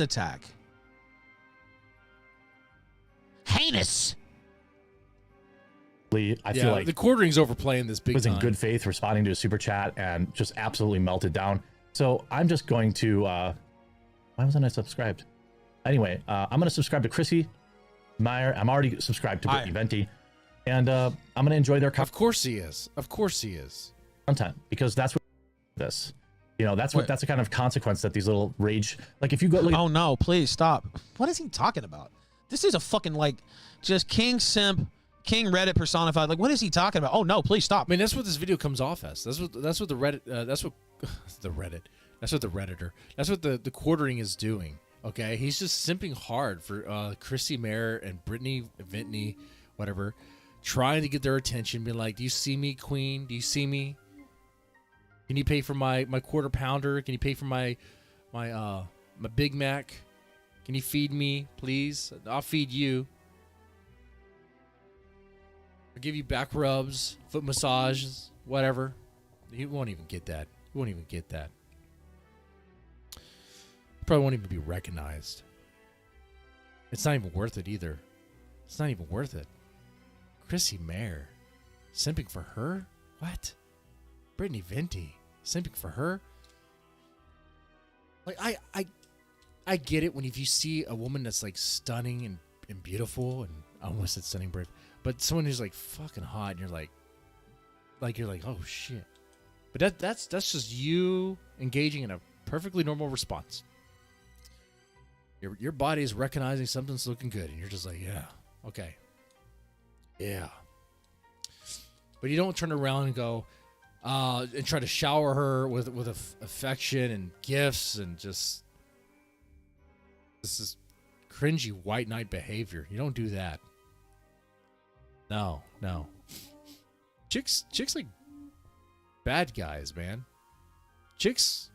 attack. Heinous. I feel like the quartering's overplaying this big was time. in good faith, responding to a super chat and just absolutely melted down. So I'm just going to. Why wasn't I subscribed? Anyway, I'm going to subscribe to Chrissy Meyer. I'm already subscribed to Brittany Venti, and I'm going to enjoy their. Of course he is. Of course he is. Content, because that's what this. You know, that's the kind of consequence that these little rage. Like if you go. Look oh no! Please stop. What is he talking about? This is a fucking just King Simp. King Reddit personified. Like, what is he talking about? Oh no, please stop. I mean, that's what this video comes off as. That's what the Reddit. That's what the Reddit. That's what the Redditor. That's what the quartering is doing. Okay, he's just simping hard for Chrissy Mayer and Brittany Ventney, whatever, trying to get their attention. Being like, "Do you see me, Queen? Do you see me? Can you pay for my quarter pounder? Can you pay for my Big Mac? Can you feed me, please? I'll feed you." I'll give you back rubs, foot massages, whatever. You won't even get that. You won't even get that. Probably won't even be recognized. It's not even worth it either. It's not even worth it. Chrissy Mayer, simping for her? What? Brittany Venti, simping for her? Like I get it when if you see a woman that's like stunning and beautiful, and I almost said stunning, brave. But someone who's like fucking hot, and you're like, oh shit. But that's just you engaging in a perfectly normal response. Your body is recognizing something's looking good, and you're just like, yeah, okay, yeah. But you don't turn around and go and try to shower her with affection and gifts and just this is cringy white knight behavior. You don't do that. No. Chicks like bad guys, man. Chicks,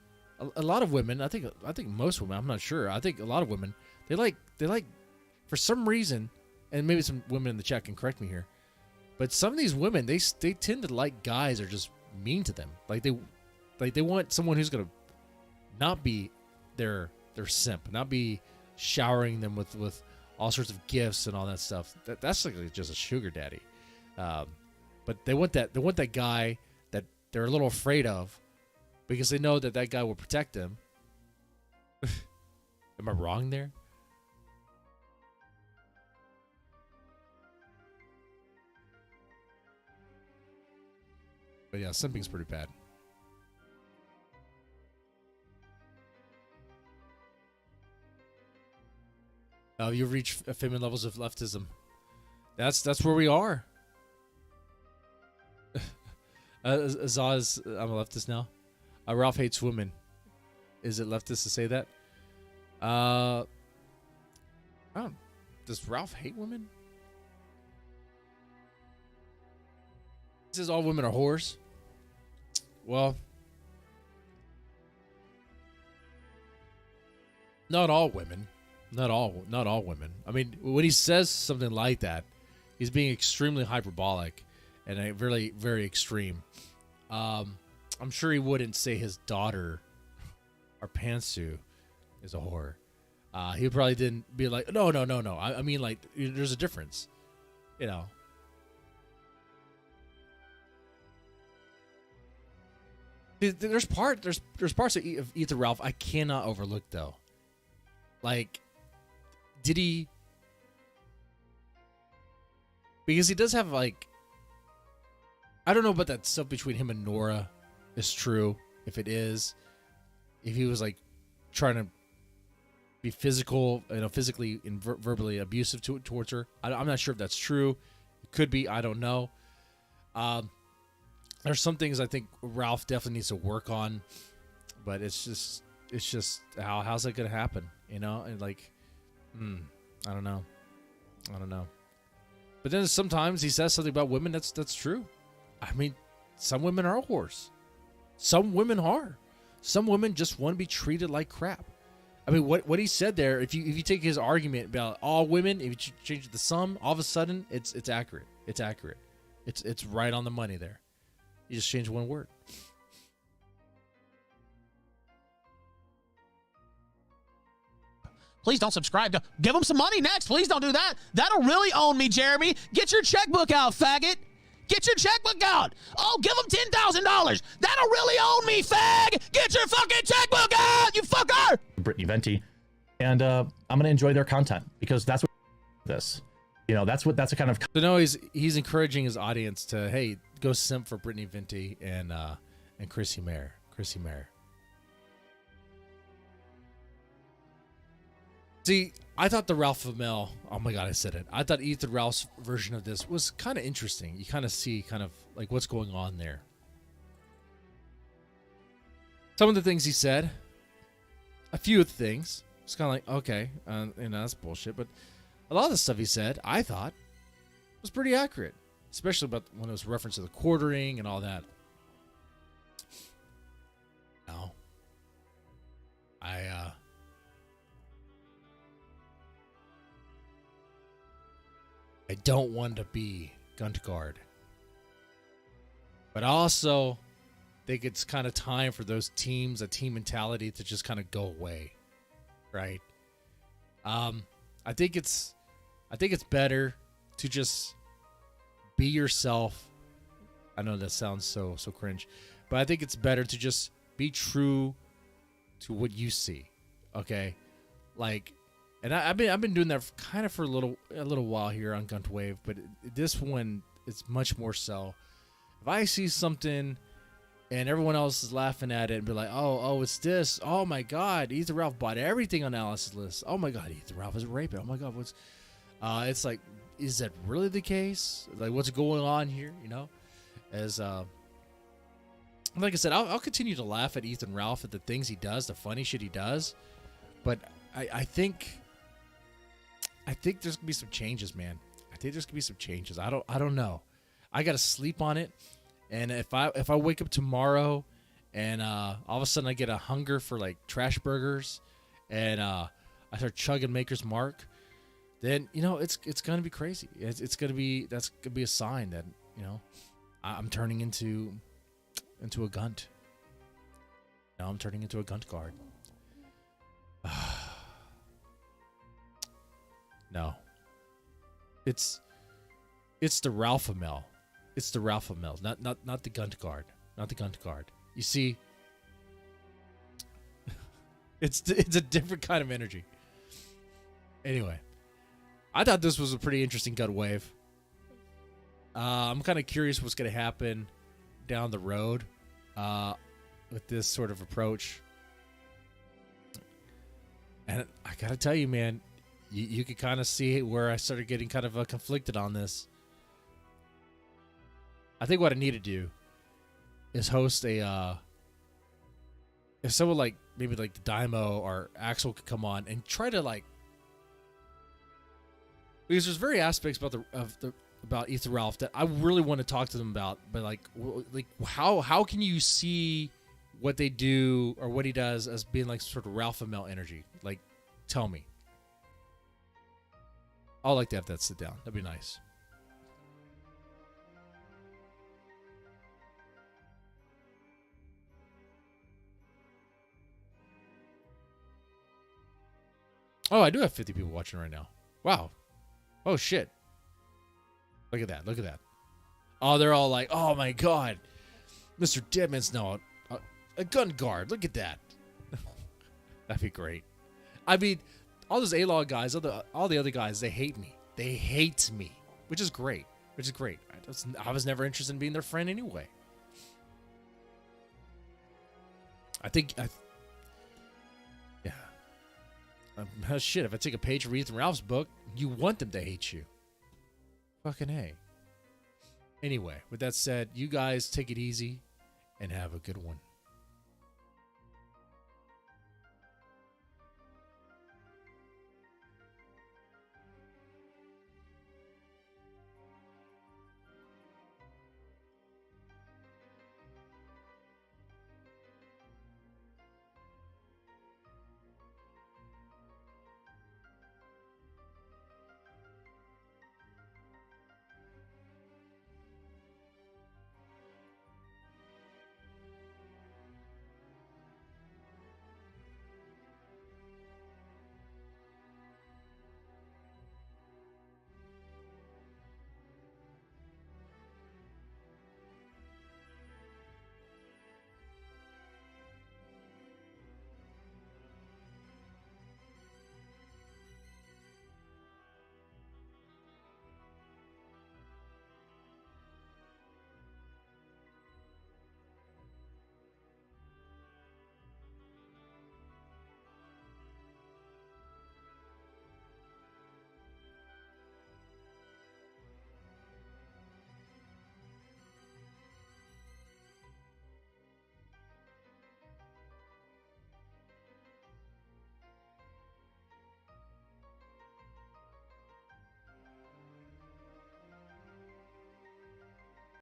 a lot of women, I think most women, I'm not sure. I think a lot of women, they like for some reason, and maybe some women in the chat can correct me here, but some of these women, they tend to like guys that are just mean to them. Like they want someone who's gonna not be their simp, not be showering them with all sorts of gifts and all that stuff. That's like just a sugar daddy. But they want that guy that they're a little afraid of because they know that guy will protect them. Am I wrong there? But yeah, simping's pretty bad. You've reached feminine levels of leftism. That's where we are. Azaz, I'm a leftist now. Ralph hates women. Is it leftist to say that? I don't. Does Ralph hate women? He says all women are whores. Well, not all women. Not all women. I mean, when he says something like that, he's being extremely hyperbolic and very, very extreme. I'm sure he wouldn't say his daughter or Pantsu is a whore. He probably didn't be like, no. I mean, like, there's a difference, you know. There's parts of Ethan Ralph I cannot overlook though. Like, did he? Because he does have like, I don't know about that stuff between him and Nora is true. If it is, if he was like trying to be physical, physically and verbally abusive towards her, I'm not sure if that's true. It could be. I don't know. There's some things I think Ralph definitely needs to work on, but it's just how's that gonna happen? And like, I don't know. But then sometimes he says something about women that's true. I mean, some women are whores. Some women are. Some women just want to be treated like crap. I mean, what he said there, if you take his argument about all women, if you change it to some, all of a sudden it's accurate. It's accurate. It's right on the money there. You just change one word. Please don't subscribe. Give him some money next. Please don't do that. That'll really own me, Jeremy. Get your checkbook out, faggot. Get your checkbook out. Oh, give them $10,000. That'll really own me, fag. Get your fucking checkbook out, you fucker. Brittany Venti, and I'm gonna enjoy their content because that's what this. You know, that's a kind of. So no, he's encouraging his audience to, hey, go simp for Brittany Venti and Chrissy Mayer. Chrissy Mayer. See, I thought the Ralph Amell, oh my God, I said it. I thought Ethan Ralph's version of this was kind of interesting. You kind of see kind of like what's going on there. Some of the things he said, a few of the things, it's kind of like, okay, that's bullshit. But a lot of the stuff he said, I thought, was pretty accurate, especially about when it was reference to the quartering and all that. No. I don't want to be Guntguard. But I also think it's kind of time for those teams, a team mentality to just kind of go away. Right? I think it's better to just be yourself. I know that sounds so cringe, but I think it's better to just be true to what you see. Okay? Like, and I've been doing that for a little while here on Guntwave, but this one is much more so. If I see something and everyone else is laughing at it and be like, oh, it's this. Oh my God, Ethan Ralph bought everything on Alice's list. Oh my God, Ethan Ralph is a rapist. Oh my God, what's? It's like, is that really the case? Like, what's going on here? You know, as like I said, I'll continue to laugh at Ethan Ralph at the things he does, the funny shit he does, but I think there's gonna be some changes, man. I think there's gonna be some changes. I don't know. I gotta sleep on it, and if I wake up tomorrow, and all of a sudden I get a hunger for like trash burgers, and I start chugging Maker's Mark, then it's gonna be crazy. That's gonna be a sign that I'm turning into a Gunt. I'm turning into a Gunt guard. No. It's the Ralph Amell. It's the Ralph Amell, not the Gunt guard. Not the Gunt guard. You see, it's a different kind of energy. Anyway, I thought this was a pretty interesting Guntwave. I'm kind of curious what's going to happen down the road with this sort of approach. And I got to tell you, man, you could kind of see where I started getting kind of conflicted on this. I think what I need to do is host if someone like maybe like the Dymo or Axel could come on and try to because there's very aspects about Ethan Ralph that I really want to talk to them about, but like how can you see what they do or what he does as being like sort of Ralph Amell energy? Like, tell me. I'd like to have that sit down. That'd be nice. Oh, I do have 50 people watching right now. Wow. Oh, shit. Look at that. Look at that. Oh, they're all like, oh, my God. Mr. Deadman's no. A gun guard. Look at that. That'd be great. I mean, all those A-Law guys, all the other guys, they hate me. They hate me, which is great. Which is great. I was never interested in being their friend anyway. Shit, if I take a page from Ethan Ralph's book, you want them to hate you. Fucking A. Anyway, with that said, you guys take it easy and have a good one.